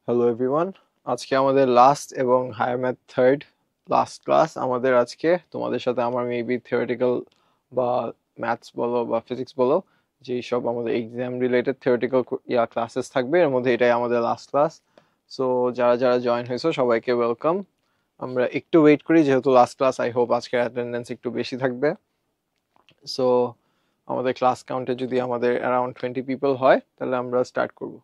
Hello everyone, আজকে আমাদের last এবং higher math third last class. আমাদের আজকে তোমাদের সাথে আমার মেবি থিওরিটিক্যাল বা ম্যাথস বলো বা ফিজিক্স বলো, যেই সব আমাদের এক্সাম রিলেটেড থিওরিটিক্যাল ক্লাসেস থাকবে, এর মধ্যে এটাই আমাদের লাস্ট ক্লাস। সো যারা যারা জয়েন হয়েছো সবাইকে ওয়েলকাম। আমরা একটু ওয়েট করি, যেহেতু লাস্ট ক্লাস, আই হোপ আজকের অ্যাটেন্ডেন্স একটু বেশি থাকবে। সো আমাদের ক্লাস কাউন্টে যদি আমাদের অ্যারাউন্ড 20 পিপল হয় তাহলে আমরা স্টার্ট করব।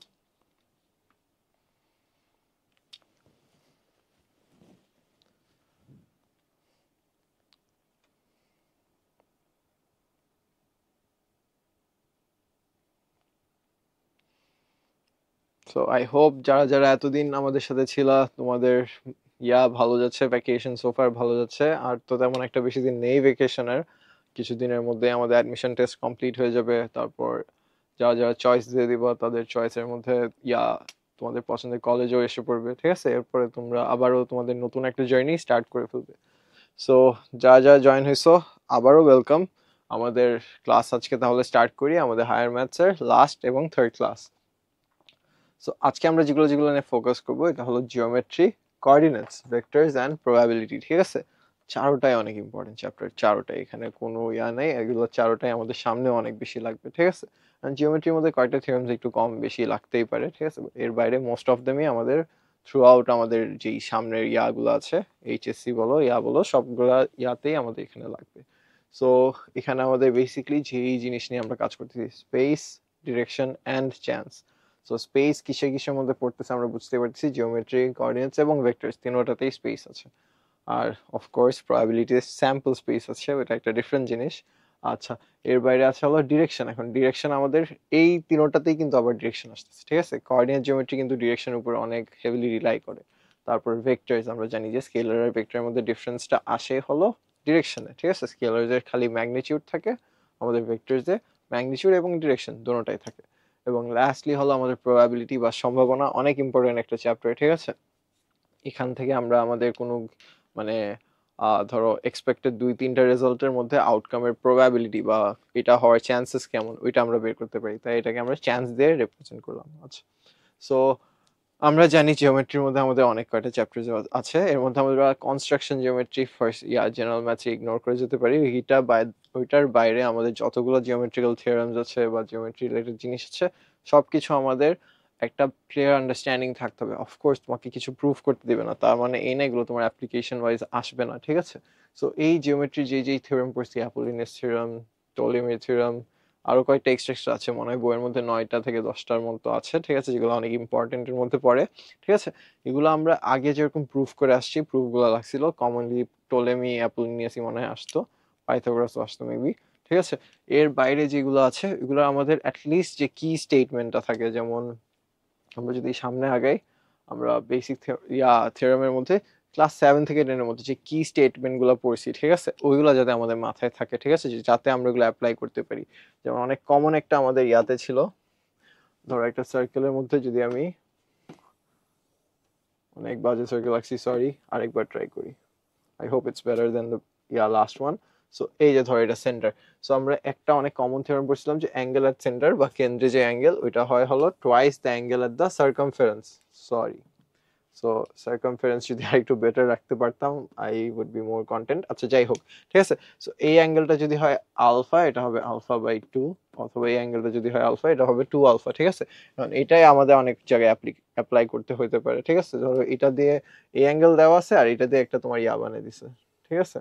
সো আই হোপ যারা যারা এতদিন আমাদের সাথে ছিল, তোমাদের ভালো যাচ্ছে, ভ্যাকেশন সোফার ভালো যাচ্ছে। আর তো তেমন একটা বেশি দিন নেই ভ্যাকেশনের, কিছুদিনের মধ্যে আমাদের অ্যাডমিশন টেস্ট কমপ্লিট হয়ে যাবে। তারপর যারা যারা চয়েস দিয়ে দিবা তাদের চয়েসের মধ্যে তোমাদের পছন্দের কলেজও এসে পড়বে, ঠিক আছে। এরপরে তোমরা আবারও তোমাদের নতুন একটা জার্নি স্টার্ট করে ফেলবে। সো যারা যারা জয়েন হয়েছো আবারও ওয়েলকাম। আমাদের ক্লাস আজকে তাহলে স্টার্ট করি, আমাদের হায়ার ম্যাথসের লাস্ট এবং থার্ড ক্লাস। সো আজকে আমরা যেগুলো যেগুলো নিয়ে ফোকাস করবো, এটা হলো geometry, coordinates, vectors and probability, ঠিক আছে। চারোটাই অনেক ইম্পর্টেন্ট চ্যাপ্টার, চারোটাই, এখানে কোনো নেই, এগুলো চারোটাই আমাদের সামনে অনেক বেশি লাগবে, ঠিক আছে। জিওমেট্রির মধ্যে কয়েকটা থিওরেমস একটু কম বেশি লাগতেই পারে, ঠিক আছে। এর বাইরে মোস্ট অফ দেমই আমাদের থ্রু আউট আমাদের যেই সামনের ইয়াগুলো আছে, এইচএসসি বলো বলো, সবগুলা ইয়াতেই আমাদের এখানে লাগবে। সো এখানে আমাদের বেসিকলি যেই জিনিস নিয়ে আমরা কাজ করতেছি, space, direction and chance. So space কিসে কিসের মধ্যে পড়তেছে আমরা বুঝতে পারছি, জিওমেট্রি, কোঅর্ডিনেটস এবং ভেক্টরস, তিনোটাতেই স্পেস আছে। আর অফকোর্স প্রবাবিলিটি স্যাম্পল স্পেস আছে, ওটা একটা ডিফারেন্ট জিনিস। আচ্ছা, এর বাইরে আছে হলো ডিরেকশন। এখন ডিরেকশন আমাদের এই তিনোটাতেই কিন্তু আবার ডিরেকশন আসতেছে, ঠিক আছে। কোঅর্ডিনেট জিওমেট্রি কিন্তু ডিরেকশনের উপর অনেক হেভিলি রিলাই করে। তারপর ভেক্টরস, আমরা জানি যে স্কেলার আর ভেক্টরের মধ্যে ডিফারেন্সটা আসে হলো ডিরেকশনে, ঠিক আছে। স্কেলারদের খালি ম্যাগনিটিউড থাকে, আমাদের ভেক্টরসে ম্যাগনিটিউড এবং ডিরেকশন দুটোটাই থাকে। এবং লাস্টলি হলো আমাদের প্রবাবিলিটি বা সম্ভাবনা, অনেক ইম্পর্টেন্ট একটা চ্যাপ্টার, ঠিক আছে। এখান থেকে আমরা আমাদের কোনো মানে ধরো এক্সপেক্টেড 2-3টা রেজাল্টের মধ্যে আউটকামের প্রবাবিলিটি বা এটা হওয়ার চান্সেস কেমন, ওইটা আমরা বের করতে পারি, তাই এটাকে আমরা চান্স দিয়ে রিপ্রেজেন্ট করলাম। আচ্ছা, সো আমরা জানি জিওমেট্রির মধ্যে আমাদের অনেক কয়টা চ্যাপ্টার আছে। এর মধ্যে আমরা কনস্ট্রাকশন জিওমেট্রি ফার্স্ট জেনারেল ম্যাথে ইগনোর করে যেতে পারি। ওইটার বাইরে আমাদের যতগুলো জিওমেট্রিক্যাল থিওরেমস আছে বা জিওমেট্রি রিলেটেড জিনিস আছে, সবকিছু আমাদের একটা ক্লিয়ার আন্ডারস্ট্যান্ডিং থাকতে হবে। অফকোর্স তোমাকে কিছু প্রুফ করতে দিবে না, তার মানে এই না এগুলো তোমার অ্যাপ্লিকেশন ওয়াইজ আসবে না, ঠিক আছে। সো এই জিওমেট্রি যেই থিওরেম পড়ছি, অ্যাপোলিনিয়াস থিওরেম, টলেমির থিওরেম, আরো কয়েকটা এক্সট্রা আছে, মনে হয় বইয়ের মধ্যে 9টা থেকে 10টার মতো আছে, ঠিক আছে, যেগুলো অনেক ইম্পর্টেন্টের মধ্যে পড়ে, ঠিক আছে। এগুলো আমরা আগে যেরকম প্রুফ করে আসছি, প্রুফগুলো লাগছিল কমনলি টোলেমি, অ্যাপোলিনিয়াসই মনে হয় আসতো, পাইথাগোরাসও আসতো মেবি, ঠিক আছে। এর বাইরে যেগুলো আছে এগুলো আমাদের অ্যাটলিস্ট যে কি স্টেটমেন্টটা থাকে, যেমন আমরা যদি সামনে আগাই, আমরা বেসিক থিওরেমের মধ্যে ক্লাস 7 থেকে 10-এর মধ্যে যে কি স্টেটমেন্ট গুলো পড়ছি, ঠিক আছে, ওইগুলো যাতে আমাদের মাথায় থাকে, ঠিক আছে, যাতে আমরা ওগুলো অ্যাপ্লাই করতে পারি। যেমন অনেক কমন একটা আমাদের ছিল, ধরো একটা সার্কেলের মধ্যে যদি আমি, অনেক বাজে সার্কেল আঁকছি, সরি, আরেকবার ট্রাই করি। I hope it's better then the last one. So এই যে ধরো এটা সেন্টার। সো আমরা একটা অনেক কমন থিওরেম পড়ছিলাম যে অ্যাঙ্গেল অ্যাট সেন্টার বা কেন্দ্রে যে অ্যাঙ্গেল, ওইটা হয় হলো twice the angle at the circumference. Sorry, so circumference যদি আরেকটু বেটার রাখতে পারতাম, I would be more content. আচ্ছা, যাই হোক, ঠিক আছে। সো এই অ্যাঙ্গেলটা যদি হয় আলফা, এটা হবে আলফা/2, অথবা এই অ্যাঙ্গেলটা যদি হয় আলফা, এটা হবে 2 আলফা, ঠিক আছে। কারণ এটাই আমাদের অনেক জায়গায় অ্যাপ্লাই করতে হতে পারে, ঠিক আছে। ধরো এটা দিয়ে এই অ্যাঙ্গেল দেওয়া আছে, আর এটা দিয়ে একটা তোমার বানিয়ে দিছে, ঠিক আছে।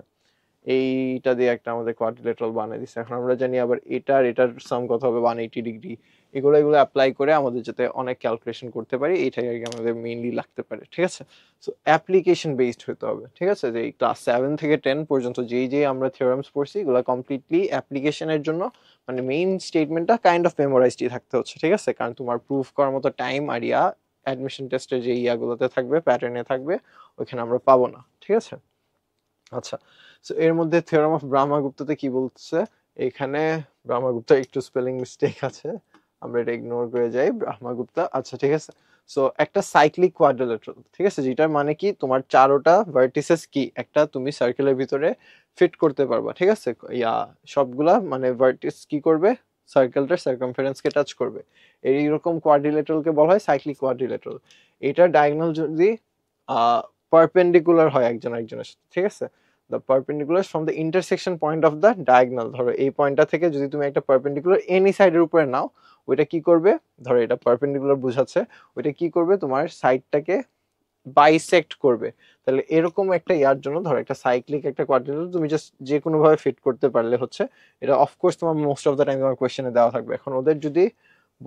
এইটা দিয়ে একটা আমাদের কোয়াড্রিলেটারাল বানিয়ে দিচ্ছে। এখন আমরা জানি আবার এটার সাম কত হবে, 180 ডিগ্রি। এগুলো অ্যাপ্লাই করে আমাদের যাতে অনেক ক্যালকুলেশন করতে পারি, এটাই আর কি আমাদের মেইনলি লাগতে পারে, ঠিক আছে। সো অ্যাপ্লিকেশন বেসড হতে হবে, ঠিক আছে। যে ক্লাস 7 থেকে 10 পর্যন্ত যেই আমরা থিওরেমস পড়ছি, এগুলো কমপ্লিটলি অ্যাপ্লিকেশনের জন্য, মানে মেইন স্টেটমেন্টটা কাইন্ড অফ মেমোরাইজডই থাকতে হচ্ছে, ঠিক আছে। কারণ তোমার প্রুফ করার মতো টাইম আর অ্যাডমিশন টেস্টের যে ইয়াগুলোতে থাকবে, প্যাটার্নে থাকবে, ওইখানে আমরা পাবো না, ঠিক আছে। আচ্ছা, সো এর মধ্যে থিওরাম অফ ব্রহ্মগুপ্ততে কি বলছে, এখানে ব্রহ্মগুপ্ত একটু স্পেলিং মিস্টেক আছে, আমরা এটা ইগনোর করে যাই, ব্রহ্মগুপ্তা। আচ্ছা, ঠিক আছে। সো একটা সাইক্লিক কোয়াড্রিলেটারাল, ঠিক আছে, যেটার মানে কি তোমার চারোটা ভার্টিসেস কি একটা তুমি সার্কেলের ভিতরে ফিট করতে পারবা, ঠিক আছে। সবগুলা মানে ভার্টিস কি করবে, সার্কেলটার সার্কামফারেন্সকে টাচ করবে। এইরকম কোয়াড্রিল্যাটারালকে বলা হয় সাইক্লিক কোয়াড্রিল্যাটারাল। এটার ডায়াগোনাল যদি পারপেন্ডিকুলার হয় একজন একজনের সাথে, ঠিক আছে, the perpendicular from the intersection point of the diagonal. ধরো এই পয়েন্টটা থেকে যদি তুমি একটা পারপেন্ডিকুলার এনি সাইডের উপরে নাও, ওইটা কি করবে, ধরো এটা পারপেন্ডিকুলার বোঝাচ্ছে, ওইটা কি করবে, তোমার সাইডটাকে বাইসেক্ট করবে। তাহলে এরকম একটা ইয়ার জন্য ধরো একটা সাইক্লিক একটা কোয়াড্রিল্যাটারাল তুমি জাস্ট যে কোনো ভাবে ফিট করতে পারলে হচ্ছে, এটা অফকোর্স তোমার মোস্ট অফ দ্য টাইম তোমার কোয়েশ্চেনে দেওয়া থাকবে। এখন ওদের যদি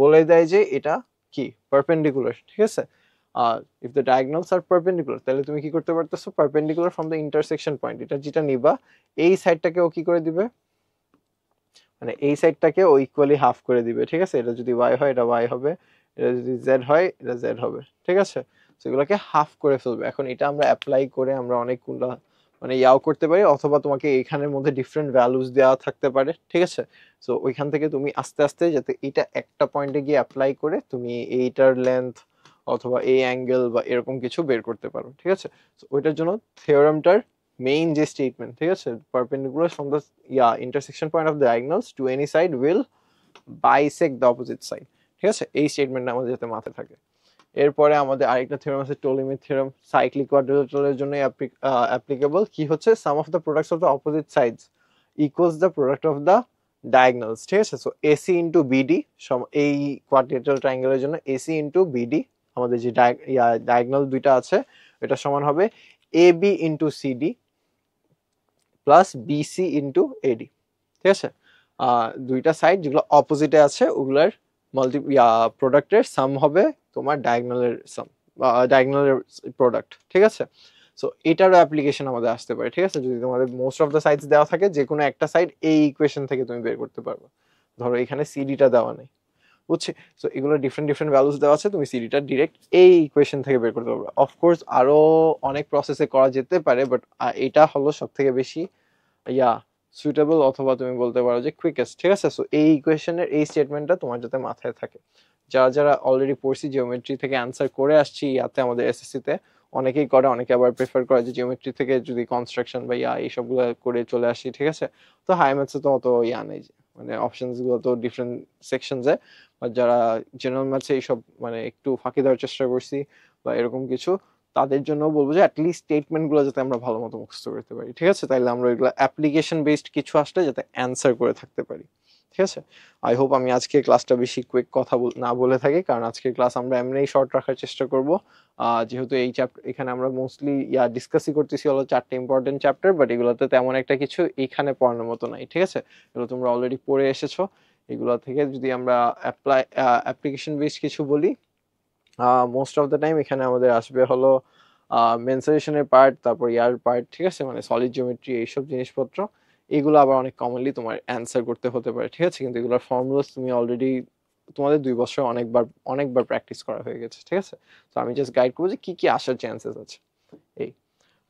বলে দেয় যে এটা কি পারপেন্ডিকুলার, ঠিক আছে, if the diagonals R perpendicular, তাহলে তুমি কি করতে পারতেছো, perpendicular from the intersection point, এটা যেটা নিবা এই সাইডটাকে ও কি করে দিবে, মানে এই সাইডটাকে ও ইকুয়ালি হাফ করে দিবে, ঠিক আছে। এটা যদি ওয়াই হয় এটা ওয়াই হবে, এটা যদি জেড হয় এটা জেড হবে, ঠিক আছে। সেগুলোকে হাফ করে ফেলবে। এখন এটা আমরা অ্যাপ্লাই করে আমরা অনেকগুলা মানে ইয়াও করতে পারি, অথবা তোমাকে এখানের মধ্যে ডিফারেন্ট ভ্যালুস দেওয়া থাকতে পারে, ঠিক আছে। সো ওইখান থেকে তুমি আস্তে আস্তে যাতে এটা একটা পয়েন্টে গিয়ে অ্যাপ্লাই করে তুমি এইটার লেন্থ অথবা এই অ্যাঙ্গেল বা এরকম কিছু বের করতে পারো, ঠিক আছে। সো ওইটার জন্য থিওরামটার মেইন যে স্টেটমেন্ট, ঠিক আছে, perpendicular from the intersection point of the diagonals to any side will bisect the opposite side, ঠিক আছে। এই স্টেটমেন্টটা আমাদের যাতে মাথায় থাকে। এরপরে আমাদের আরেকটা থিওরাম আছে টোলেমির থিওরাম, সাইক্লিক কোয়াড্রিল্যাটারালের জন্য অ্যাপ্লিকেবল। কি হচ্ছে, sum of the products of the opposite sides equals the product of the diagonals, ঠিক আছে। সো এসি ইন্টু বিডি, এই কোয়াড্রিল্যাটারাল ট্রায়াঙ্গেলের জন্য এসি ইন্টু বিডি, আমাদের যে ডায়াগোনাল দুইটা আছে এটা সমান হবে AB into CD plus BC into AD, ঠিক আছে। দুইটা সাইড যেগুলো অপোজিটে আছে ওগুলার প্রোডাক্টের সাম হবে তোমার ডায়াগোনালের সাম, ডায়াগোনালের প্রোডাক্ট, ঠিক আছে। সো এটারও অ্যাপ্লিকেশন আমাদের আসতে পারে, ঠিক আছে। যদি তোমাদের মোস্ট অফ দ্য সাইডস দেওয়া থাকে, যে কোনো একটা সাইড এই ইকুয়েশন থেকে তুমি বের করতে পারবে। ধরো এখানে সিডিটা দেওয়া নেই, বুঝছি। সো এগুলো ডিফারেন্ট ডিফারেন্ট ভ্যালুস দেওয়া আছে, তুমি সিডিটা ডিরেক্ট এই ইকুয়েশন থেকে বের করতে পারবে। অফকোর্স আরো অনেক প্রসেসে করা যেতে পারে, বাট এটা হলো সব থেকে বেশি সুইটেবল, অথবা তুমি বলতে পারো যে কুইকেস্ট, ঠিক আছে। সো এই ইকুয়েশনের এই স্টেটমেন্টটা তোমার যাতে মাথায় থাকে। যারা যারা অলরেডি পড়ছি জিওমেট্রি থেকে অ্যান্সার করে আসছি ইয়াতে আমাদের এসএসসি তে, অনেকেই করে, অনেকে আবার প্রেফার করে যে জিওমেট্রি থেকে যদি কনস্ট্রাকশন বা এইসবগুলো করে চলে আসি, ঠিক আছে। তো হাই ম্যাথসে তো অত নেই, মানে অপশনস গুলো তো ডিফারেন্ট সেকশনসে, বা যারা জেনারেল ম্যাথসে এইসব মানে একটু ফাঁকি দেওয়ার চেষ্টা করছি বা এরকম কিছু, তাদের জন্য বলবো যে অ্যাটলিস্ট স্টেটমেন্ট গুলো যাতে আমরা ভালো মতো মুখস্থ করতে পারি, ঠিক আছে। তাইলে আমরা এগুলো অ্যাপ্লিকেশন বেসড কিছু আসলে যাতে অ্যান্সার করে থাকতে পারি, ঠিক আছে। আই হোপ আমি আজকে ক্লাসটা বেশি কুইক কথা না বলে থাকি, কারণ আজকের ক্লাস আমরা এমনিই শর্ট রাখার চেষ্টা করব। যেহেতু এই চ্যাপ্টার এখানে আমরা মোস্টলি ডিসকাসই করতেছি হলো 4টা ইম্পর্টেন্ট চ্যাপ্টার, বাট এগুলোতে তেমন একটা কিছু এখানে পড়ানোর মতো নাই, ঠিক আছে। এগুলো তোমরা অলরেডি পড়ে এসেছো। এগুলো থেকে যদি আমরা অ্যাপ্লিকেশন বেসড কিছু বলি, মোস্ট অফ দ্য টাইম এখানে আমাদের আসবে হলো মেনসুরেশনের পার্ট, তারপর ইয়ার পার্ট, ঠিক আছে, মানে সলিড জিওমেট্রি এইসব জিনিসপত্র। এগুলো আবার অনেক কমনলি তোমার অ্যান্সার করতে হতে পারে, ঠিক আছে। কিন্তু এগুলোর ফর্মুলাস তুমি অলরেডি তোমাদের 2 বছর অনেকবার অনেকবার প্র্যাকটিস করা হয়ে গেছে, ঠিক আছে। তো আমি জাস্ট গাইড করবো যে কি কি আসার চান্সেস আছে এই।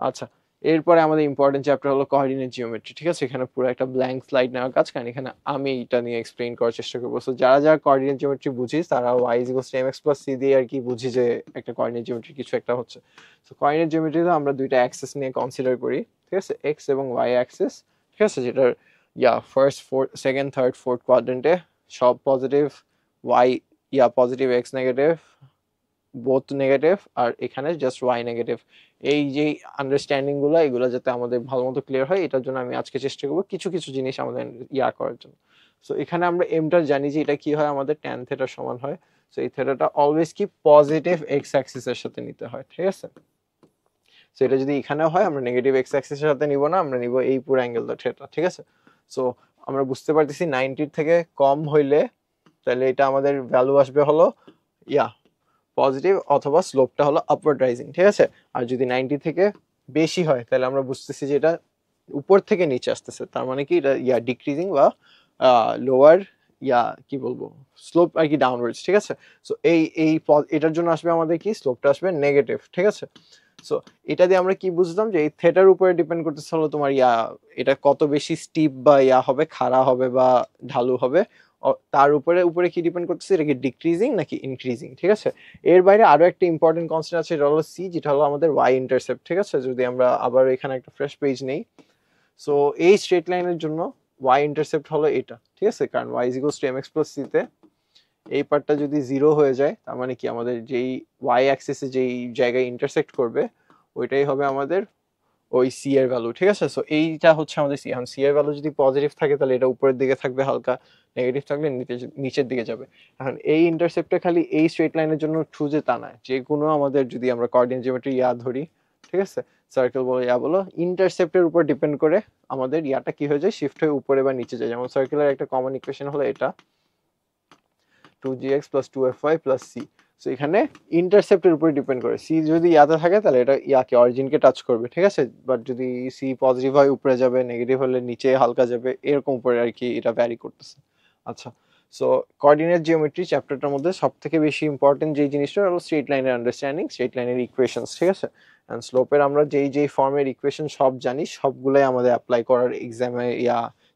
আচ্ছা, এরপরে আমাদের ইম্পর্টেন্ট চ্যাপ্টার হলো কোঅর্ডিনেট জিওমেট্রি, ঠিক আছে। এখানে পুরো একটা ব্ল্যাঙ্ক স্লাইড নেওয়ার কাজ, কারণ এখানে আমি এটা নিয়ে এক্সপ্লেইন করার চেষ্টা করবো। সো যারা যারা কোঅর্ডিনেট জিওমেট্রি বুঝিস তারা y equals to mx plus c দিয়ে আর কি বুঝি যে একটা কোঅর্ডিনেট জিওমেট্রি কিছু একটা হচ্ছে। সো কোঅর্ডিনেট জিওমেট্রিতে আমরা দুইটা অ্যাক্সিস নিয়ে কনসিডার করি, ঠিক আছে, এক্স এবং ওয়াই অ্যাক্সিস, ঠিক আছে, যেটার ফার্স্ট সেকেন্ড থার্ড ফোর্থ কোয়াড্রেন্টে সব positive, Y positive, X negative, both negative, আর এখানে জাস্ট ওয়াই নেগেটিভ। এই যে আন্ডারস্ট্যান্ডিং গুলো, এগুলো যাতে আমাদের ভালো মতো ক্লিয়ার হয়, এটার জন্য আমি আজকে চেষ্টা করবো কিছু কিছু জিনিস আমাদের করার জন্য। সো এখানে আমরা এমটা জানি যে এটা কি হয়, আমাদের ট্যান থেটার সমান হয়। সো এই থেটাটা অলওয়েজ কি পজিটিভ এক্স অ্যাক্সিস এর সাথে নিতে হয়, ঠিক আছে। সো এটা যদি এখানে হয় আমরা নেগেটিভ এক্স অ্যাক্সিস এর সাথে নিব না, আমরা নিব এই পুরো অ্যাঙ্গেলটা থেটা, ঠিক আছে। সো আমরা বুঝতে পারতেছি 90 থেকে কম হইলে তাহলে এটা আমাদের ভ্যালু আসবে হলো পজিটিভ, অথবা স্লোপটা হলো আপওয়ার্ড রাইজিং, ঠিক আছে। আর যদি 90 থেকে বেশি হয় তাহলে আমরা বুঝতেছি যে এটা উপর থেকে নিচে আসতেছে, তার মানে কি এটা ডিক্রিজিং বা লোয়ার কি বলবো স্লোপ আর কি ডাউনওয়ার্ডস, ঠিক আছে। সো এটার জন্য আসবে আমাদের কি স্লোপটা আসবে নেগেটিভ, ঠিক আছে। সো এটা দিয়ে আমরা কি বুঝলাম যে এই থেটার উপরে ডিপেন্ড করতেছে হলো তোমার এটা কত বেশি স্টিপ বা হবে, খাড়া হবে বা ঢালু হবে, তার উপরে উপরে কি ডিপেন্ড করতেছে, এটা কি ডিক্রিজিং নাকি ইনক্রিজিং, ঠিক আছে। এর বাইরে আরো একটা ইম্পর্টেন্ট কনসেপ্ট আছে, এটা হলো সি, যেটা হলো আমাদের ওয়াই ইন্টারসেপ্ট, ঠিক আছে। যদি আমরা আবার এখানে একটা ফ্রেশ পেজ নেই, সো এই স্ট্রেট লাইনের জন্য ওয়াই ইন্টারসেপ্ট হলো এটা, ঠিক আছে, কারণ y is equals to m x plus c তে এই পার্টটা যদি 0 হয়ে যায় তার মানে কি আমাদের যেই ওয়াই অ্যাক্সিসে যেই জায়গায় ইন্টারসেক্ট করবে ওইটাই হবে আমাদের ওই সি এর ভ্যালু, ঠিক আছে। সো এইটা হচ্ছে আমাদের সি। এখন সি এর ভ্যালু যদি পজিটিভ থাকে তাহলে এটা উপরের দিকে থাকবে হালকা, নেগেটিভ থাকলে নিচের দিকে যাবে। এখন এই ইন্টারসেপ্টটা খালি এই স্ট্রেট লাইনের জন্য ট্রু যে তা নয়, যে কোনো আমাদের যদি আমরা কোঅর্ডিনেট জিওমেট্রি ধরি, ঠিক আছে, সার্কেল বলো বলো, ইন্টারসেপ্টের উপর ডিপেন্ড করে আমাদের ইয়াটা কি হয়ে যায়, শিফট হয়ে উপরে বা নিচে যায়। যেমন সার্কেলের একটা কমন ইকুয়েশন হলো এটা 2gx plus 2fy plus c। So এখানে ইন্টারসেপ্টের উপরে ডিপেন্ড করে, সি যদি ইয়াতে থাকে তাহলে এটা ইয়াকে অরিজিনকে টাচ করবে, ঠিক আছে, বাট যদি সি পজিটিভ হয় উপরে যাবে, নেগেটিভ হলে নিচে হালকা যাবে, এরকম উপরে আর কি এটা ভ্যারি করতেছে। আচ্ছা, সো কোঅর্ডিনেট জিওমেট্রি চ্যাপ্টারটার মধ্যে সব থেকে বেশি ইম্পর্টেন্ট যেই জিনিসটা হলো স্ট্রেট লাইনের আন্ডারস্ট্যান্ডিং, স্ট্রেট লাইনের ইকুয়েশনস, ঠিক আছে। অ্যান্ড স্লোপের আমরা যেই ফর্মের ইকুয়েশন সব জানি সবগুলোই আমাদের অ্যাপ্লাই করার এক্সামে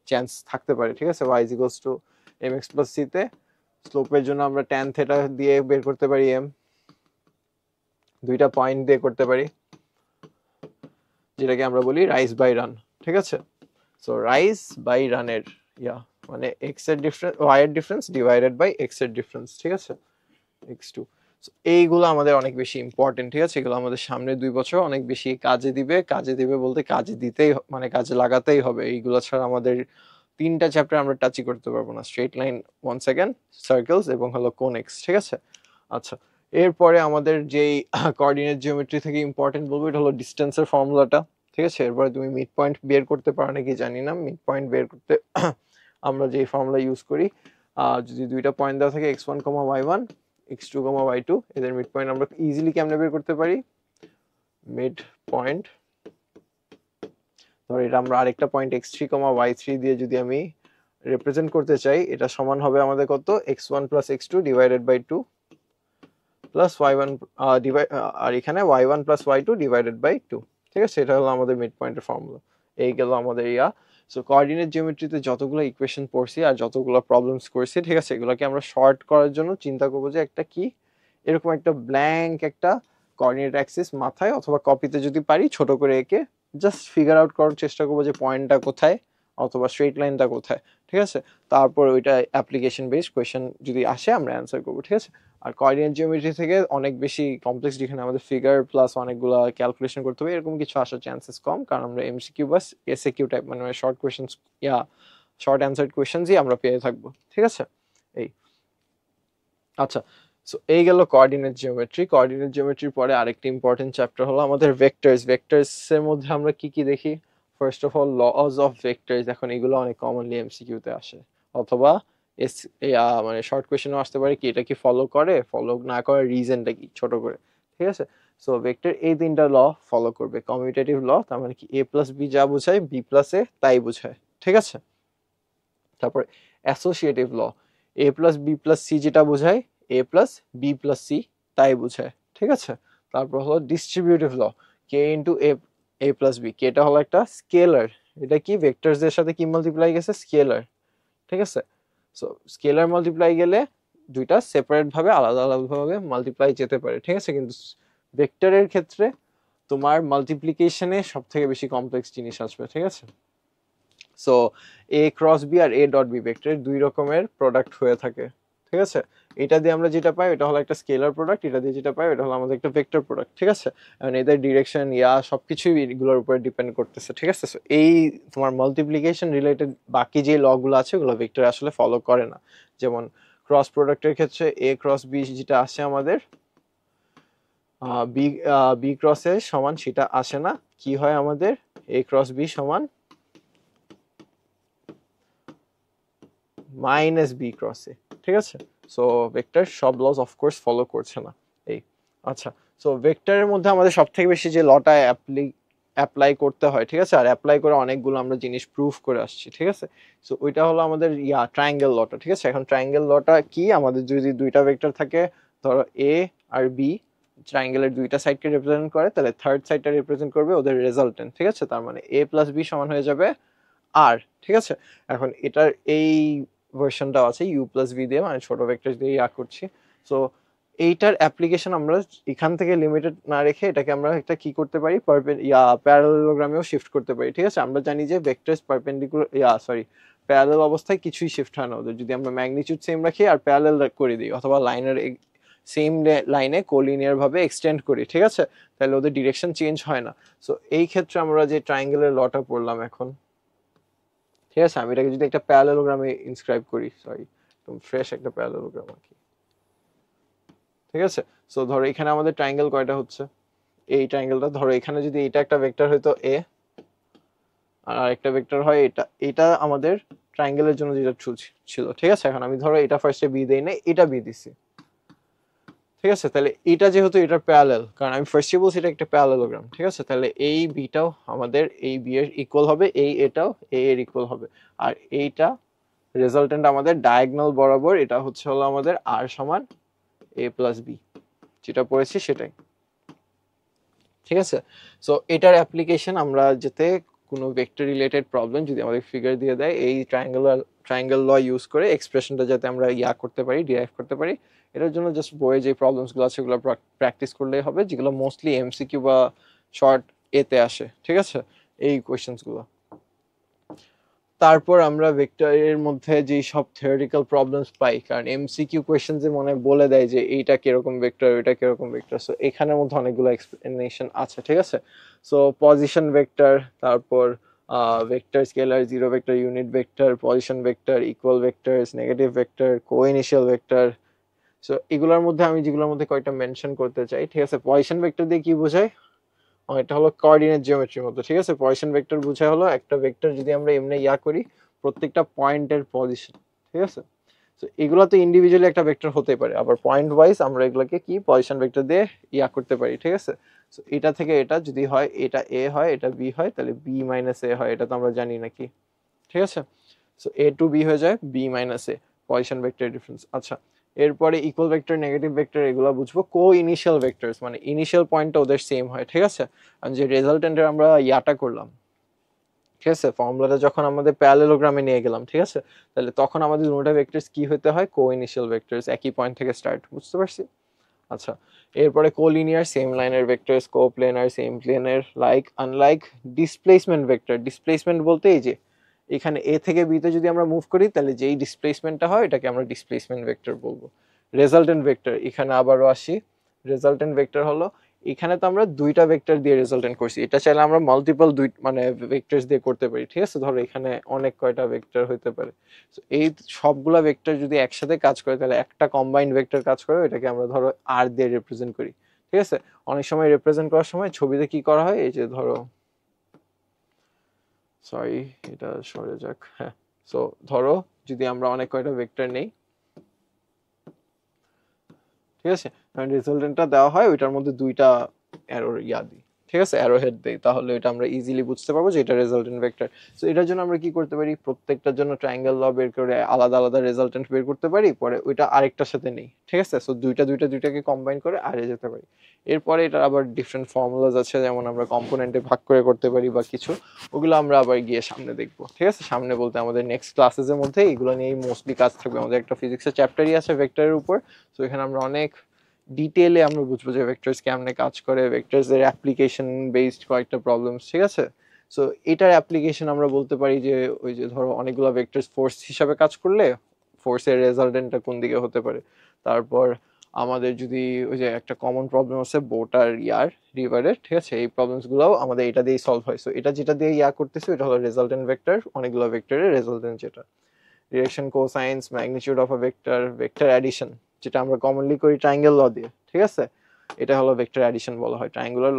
চান্স থাকতে পারে, ঠিক আছে। y is equals to mx plus c তে স্লোপের জন্য আমরা tan থিটা দিয়ে বের করতে পারি m, দুইটা পয়েন্ট দিয়ে করতে পারি, যেটাকে আমরা বলি রাইজ বাই রান, ঠিক আছে। সো রাইজ বাই রানের মানে x এর ডিফারেন্স, y এর ডিফারেন্স ডিভাইডেড বাই x এর ডিফারেন্স, ঠিক আছে, x2। এইগুলো আমাদের অনেক বেশি ইম্পর্টেন্ট, ঠিক আছে। এগুলো আমাদের সামনে 2 বছর অনেক বেশি কাজে দিবে বলতে কাজে দিতেই মানে কাজে লাগাতেই হবে। এইগুলো ছাড়া আমাদের 3টা চ্যাপ্টার আমরা টাচই করতে পারবো না, স্ট্রেট লাইন, 1 সেকেন্ড, সার্কেলস এবং হলো কোনেক্স, ঠিক আছে। আচ্ছা, এরপরে আমাদের যেই কোঅর্ডিনেট জিওমেট্রি থেকে ইম্পর্টেন্ট বলবো এটা হলো ডিস্টেন্সের ফর্মুলাটা, ঠিক আছে। এরপরে তুমি মিড পয়েন্ট বের করতে পারো নাকি জানি না, মিড পয়েন্ট বের করতে আমরা যেই ফর্মুলা ইউজ করি, যদি দুইটা পয়েন্ট দেওয়া থাকে x1, y1, x2, y2, এদের মিড পয়েন্ট আমরা ইজিলি কেমনে বের করতে পারি, মিড পয়েন্ট ধর এটা আমরা আরেকটা পয়েন্ট x3, y3 দিয়ে যদি আমি রিপ্রেজেন্ট করতে চাই, এটা সমান হবে আমাদের কত, x1 plus x2 divided by 2 plus y1 আর এখানে y1 plus y2 divided by 2, ঠিক আছে। এটা হলো আমাদের মিড পয়েন্টের ফর্মুলা। এই গেল আমাদের সো কোঅর্ডিনেট জিওমেট্রিতে যতগুলো ইকুয়েশন পড়ছি আর যতগুলো প্রবলেমস করছি, ঠিক আছে, এগুলোকে আমরা শর্ট করার জন্য চিন্তা করবো যে একটা কি এরকম একটা ব্ল্যাঙ্ক একটা কোঅর্ডিনেট অ্যাক্সিস মাথায় অথবা কপিতে যদি পারি ছোট করে এঁকে জাস্ট ফিগার আউট করার চেষ্টা করবো যে পয়েন্টটা কোথায় অথবা স্ট্রেট লাইনটা কোথায়, ঠিক আছে। তারপর ওইটা অ্যাপ্লিকেশন বেসড কোয়েশ্চেন যদি আসে আমরা অ্যান্সার করবো, ঠিক আছে। আর কোঅর্ডিনেট জিওমেট্রি থেকে অনেক বেশি কমপ্লেক্স, যেখানে আমাদের ফিগার প্লাস অনেকগুলো ক্যালকুলেশন করতে হবে, এরকম কিছু আসার চান্সেস কম, কারণ আমরা এমসিকিউ বা এসএকিউ টাইপ মানে শর্ট কোয়েশ্চেন শর্ট অ্যান্সার্ড কোয়েশ্চেনই আমরা পেয়ে থাকবো, ঠিক আছে। এই আচ্ছা, সো এই গেল কোঅর্ডিনেট জিওমেট্রি। কোঅর্ডিনেট জিওমেট্রির পরে আরেকটি ইম্পর্টেন্ট চ্যাপ্টার হলো আমাদের ভেক্টরস। ভেক্টরসের মধ্যে আমরা কি কি দেখি, first of all lodge of vectors. এখন এগুলো অনেক কমনলি এমসিকিউতে আসে অথবা মানে শর্ট কোয়েশ্চেনও আসতে পারে, কি এটা কি ফলো করে, ফলো না করার রিজনটা কি, ছোট করে, ঠিক আছে। সো ভেক্টর এই 3টা ল ফলো করবে। কমিউটেটিভ ল তার মানে কি a প্লাস বি যা বোঝায় b প্লাস a তাই বোঝায়, ঠিক আছে। তারপর associative law, a plus b plus c যেটা বোঝায় a plus b plus c তাই বোঝায়, ঠিক আছে। তারপর হলো distributive law, k into a plus b, কেটা হলো একটা স্কেলার, এটা কি ভেক্টরসদের সাথে কি মাল্টিপ্লাই গেছে, স্কেলার, ঠিক আছে। সো স্কেলার মাল্টিপ্লাই গেলে দুইটা সেপারেট ভাবে আলাদা আলাদা ভাবে মাল্টিপ্লাই যেতে পারে, ঠিক আছে, কিন্তু ভেক্টরের ক্ষেত্রে তোমার মাল্টিপ্লিকেশনে সব থেকে বেশি কমপ্লেক্স জিনিস আসবে, ঠিক আছে। সো এ ক্রস বি আর এ ডট বি ভেক্টরের 2 রকমের প্রোডাক্ট হয়ে থাকে, ঠিক আছে। এটা দিয়ে আমরা যেটা পাই এটা হলো একটা স্কেলার প্রোডাক্ট, এটা দিয়ে যেটা পাই এটা হলো আমাদের একটা ভেক্টর প্রোডাক্ট, ঠিক আছে। এবং এদের ডিরেকশন সবকিছুই এগুলোর উপরে ডিপেন্ড করতেছে, ঠিক আছে। সো এই তোমার মাল্টিপ্লিকেশন রিলেটেড বাকি যে ল গুলো আছে ওগুলো ভেক্টর আসলে ফলো করে না। যেমন ক্রস প্রোডাক্টের ক্ষেত্রে এ ক্রস বি যেটা আসে আমাদের বি ক্রস এ সমান সেটা আসে না, কি হয় আমাদের এ ক্রস বি সমান মাইনাস বি ক্রস এ, ঠিক আছে। সো ভেক্টর সব লস অফকোর্স ফলো করছে না এই। আচ্ছা, সো ভেক্টরের মধ্যে আমাদের সব থেকে বেশি যে লটা অ্যাপ্লাই করতে হয়, ঠিক আছে, আর অ্যাপ্লাই করে অনেকগুলো আমরা জিনিস প্রুফ করে আসছি, ঠিক আছে। সো ওইটা হলো আমাদের ট্রায়াঙ্গেল লটা, ঠিক আছে। এখন ট্রায়াঙ্গেল লটা কি, আমাদের যদি দুইটা ভেক্টর থাকে, ধরো এ আর বি, ট্রায়াঙ্গেলের দুইটা সাইডকে রিপ্রেজেন্ট করে, তাহলে থার্ড সাইডটা রিপ্রেজেন্ট করবে ওদের রেজাল্টেন্ট, ঠিক আছে। তার মানে এ প্লাস বি সমান হয়ে যাবে আর, ঠিক আছে। এখন এটার এই ভার্সনটাও আছে ইউ প্লাস ভি দিয়ে, মানে ছোট ভেক্টর দিয়ে করছি। সো এইটার অ্যাপ্লিকেশন আমরা এখান থেকে লিমিটেড না রেখে এটাকে আমরা একটা কি করতে পারি, প্যারালেলোগ্রামেও শিফট করতে পারি, ঠিক আছে। আমরা জানি যে ভেক্টরস পারপেন্ডিকুলার প্যারালাল অবস্থায় কিছুই শিফট হয় না ওদের, যদি আমরা ম্যাগনিটিউড সেম রাখি আর প্যারালাল করে দিই অথবা লাইনের সেম লাইনে কোলিনিয়ার ভাবে এক্সটেন্ড করি, ঠিক আছে, তাহলে ওদের ডিরেকশন চেঞ্জ হয় না। সো এই ক্ষেত্রে আমরা যে ট্রায়াঙ্গেলের লটা পড়লাম এখন, ঠিক আছে, আমি এটাকে যদি একটা প্যারালেলোগ্রামে ইনস্ক্রাইব করি, সরি একদম ফ্রেশ একটা প্যারালেলোগ্রাম আর কি, ঠিক আছে। সো ধরো এখানে আমাদের ট্রায়াঙ্গেল কয়টা হচ্ছে, এই ট্রায়াঙ্গেলটা ধরো এখানে যদি এটা একটা ভেক্টর হইতো এ আর একটা ভেক্টর হয় এটা, এটা আমাদের ট্রায়াঙ্গেলের জন্য যেটা ট্রু ছিল, ঠিক আছে। এখন আমি ধরো এটা ফার্স্টে বি দেই না, এটা বি দিছি, ঠিক আছে, তাহলে এটা যেহেতু এটা প্যারালাল, কারণ আমি ফার্স্টে বলছি এটা একটা প্যারালেলোগ্রাম, ঠিক আছে, তাহলে এই বিটাও আমাদের এই বি এর ইকুয়াল হবে, এই এটাও এ এর ইকুয়াল হবে, আর এইটা রেজাল্টেন্ট আমাদের ডায়াগোনাল বরাবর, এটা হচ্ছে হলো আমাদের আর সমান এ প্লাস বি, যেটা পড়েছি সেটাই, ঠিক আছে। সো এটার অ্যাপ্লিকেশন আমরা যেতে কোনো ভেক্টর রিলেটেড প্রবলেম যদি আমাদের ফিগার দিয়ে দেয়, এই ট্রায়াঙ্গেল ল ইউজ করে এক্সপ্রেশনটা যাতে আমরা করতে পারি, ডিরাইভ করতে পারি, এটার জন্য জাস্ট বইয়ে যে প্রবলেমসগুলো আছে সেগুলো প্র্যাকটিস করলেই হবে, যেগুলো মোস্টলি এমসিকিউ বা শর্ট এতে আসে, ঠিক আছে, এই কোয়েশ্চেন্সগুলো। তারপর আমরা ভেক্টরের মধ্যে যে সব থিওরিটিক্যাল প্রবলেমস পাই, কারণ এমসিকিউ কোয়েশ্চেন যে মনে বলে দেয় যে এইটা কিরকম ভেক্টর, ওইটা কিরকম ভেক্টর, সো এখানের মধ্যে অনেকগুলো এক্সপ্লেনেশন আছে, ঠিক আছে। সো পজিশন ভেক্টর, তারপর vector scalar, zero vector, unit vector, position vector, equal vectors, negative vector, coinitial vector. So এগুলোর মধ্যে আমি যেগুলোর মধ্যে কয়টা মেনশন করতে চাই, ঠিক আছে। পজিশন ভেক্টর দিয়ে কি বোঝায়, এটা হলো কোঅর্ডিনেট জিওমেট্রির মতো, ঠিক আছে। পজিশন ভেক্টর বোঝায় হলো একটা ভেক্টর যদি আমরা এমনি করি প্রত্যেকটা পয়েন্টের পজিশন, ঠিক আছে। তো এগুলো তো ইন্ডিভিজুয়ালি একটা ভেক্টর হতে পারে, আবার পয়েন্ট ওয়াইজ আমরা এগুলোকে কি পজিশন ভেক্টর দিয়ে করতে পারি, ঠিক আছে। তো এটা থেকে এটা যদি হয়, এটা এ হয়, এটা বি হয়, তাহলে বি মাইনাস এ হয়, এটা তো আমরা জানি নাকি, ঠিক আছে। সো এ টু বি হয়ে যায় বি মাইনাস এ, পজিশন ভেক্টর ডিফারেন্স। আচ্ছা, এরপরে ইকুয়াল ভেক্টর, নেগেটিভ ভেক্টর, এগুলো বুঝবো। কো ইনিশিয়াল ভেক্টরস মানে ইনিশিয়াল পয়েন্টটা ওদের সেম হয়, ঠিক আছে। আর যে রেজাল্টেন্টের আমরা করলাম, ঠিক আছে, ফর্মুলাটা যখন আমাদের প্যারালেলোগ্রামে নিয়ে গেলাম, ঠিক আছে, তাহলে তখন আমাদের দুটো ভেক্টরস কি হতে হয়, কো ইনিশিয়াল ভেক্টরস, একই পয়েন্ট থেকে স্টার্ট, বুঝতে পারছি। আচ্ছা, এরপরে কোলিনিয়ার, সেম লাইনের ভেক্টরস, কো প্লেনার, সেম প্লেনের, like unlike, displacement vector. Displacement বলতে এই যে এখানে এ থেকে বি তে যদি আমরা মুভ করি তাহলে যেই ডিসপ্লেসমেন্টটা হয় এটাকে আমরা ডিসপ্লেসমেন্ট ভেক্টর বলবো। রেজাল্টেন্ট ভেক্টর, এখানে আবারও আসি, রেজাল্টেন্ট ভেক্টর হলো, এখানে তো আমরা দুইটা ভেক্টর দিয়ে রেজাল্টেন্ট করছি, এটা চাইলে আমরা মাল্টিপল মানে ভেক্টরস দিয়ে করতে পারি, ঠিক আছে। ধরো এখানে অনেক কয়টা ভেক্টর হতে পারে, এই সবগুলা ভেক্টর যদি একসাথে কাজ করে তাহলে একটা কম্বাইন্ড ভেক্টর কাজ করে, এটাকে আমরা ধরো আর দিয়ে রিপ্রেজেন্ট করি, ঠিক আছে। অনেক সময় রিপ্রেজেন্ট করার সময় ছবিতে কি করা হয়, এই যে ধরো, সরি এটা সরে যাক, হ্যাঁ। সো ধরো যদি আমরা অনেক কয়টা ভেক্টর নেই, ঠিক আছে, রেজাল্টেন্টটা দেওয়া হয়, ওইটার মধ্যে দুইটা অ্যারোর দিই, ঠিক আছে, অ্যারো হেড দেই, তাহলে এটা আমরা ইজিলি বুঝতে পারবো যে এটা রেজাল্টেন্ট ভেক্টর। সো এটার জন্য আমরা কি করতে পারি, প্রত্যেকটার জন্য ট্রায়াঙ্গেল ল বের করে আলাদা আলাদা রেজাল্টেন্ট বের করতে পারি, পরে ওইটা আরেকটার সাথে নেই, ঠিক আছে। সো দুইটাকে কম্বাইন করে আরে যেতে পারি। এরপরে এটা আবার ডিফারেন্ট ফর্মুলাস আছে, যেমন আমরা কম্পোনেন্টে ভাগ করে করতে পারি বা কিছু, ওগুলো আমরা আবার গিয়ে সামনে দেখবো, ঠিক আছে। সামনে বলতে আমাদের নেক্সট ক্লাসেসের মধ্যে এগুলো নিয়েই মোস্টলি কাজ থাকবে, আমাদের একটা ফিজিক্সের চ্যাপ্টারই আছে ভেক্টরের উপর। তো এখানে আমরা অনেক ডিটেইলে আমরা বুঝবো যে ভেক্টরস কেমনে কাজ করে, ভেক্টরস এর অ্যাপ্লিকেশন বেসড কয়েকটা প্রবলেমস, ঠিক আছে। সো এটার অ্যাপ্লিকেশন আমরা বলতে পারি যে ওই যে ধরো অনেকগুলো ভেক্টরস ফোর্স হিসাবে কাজ করলে ফোর্সের রেজাল্টেন্টটা কোন দিকে হতে পারে। তারপর আমাদের যদি ওই যে একটা কমন প্রবলেম আছে বোটার রিভারের, ঠিক আছে, এই প্রবলেমস গুলোও আমাদের এটা দিয়েই সলভ হয়। সো এটা যেটা দিয়ে করতেছে এটা হলো রেজাল্টেন্ট ভেক্টর, অনেকগুলো ভেক্টরের রেজাল্টেন্ট, যেটা direction, cosines, magnitude of a vector, vector addition, যেটা আমরা কমনলি করি ট্রায়াঙ্গেল ল দিয়ে, ঠিক আছে, এটা হলো ভেক্টর অ্যাডিশন বলা হয়, triangular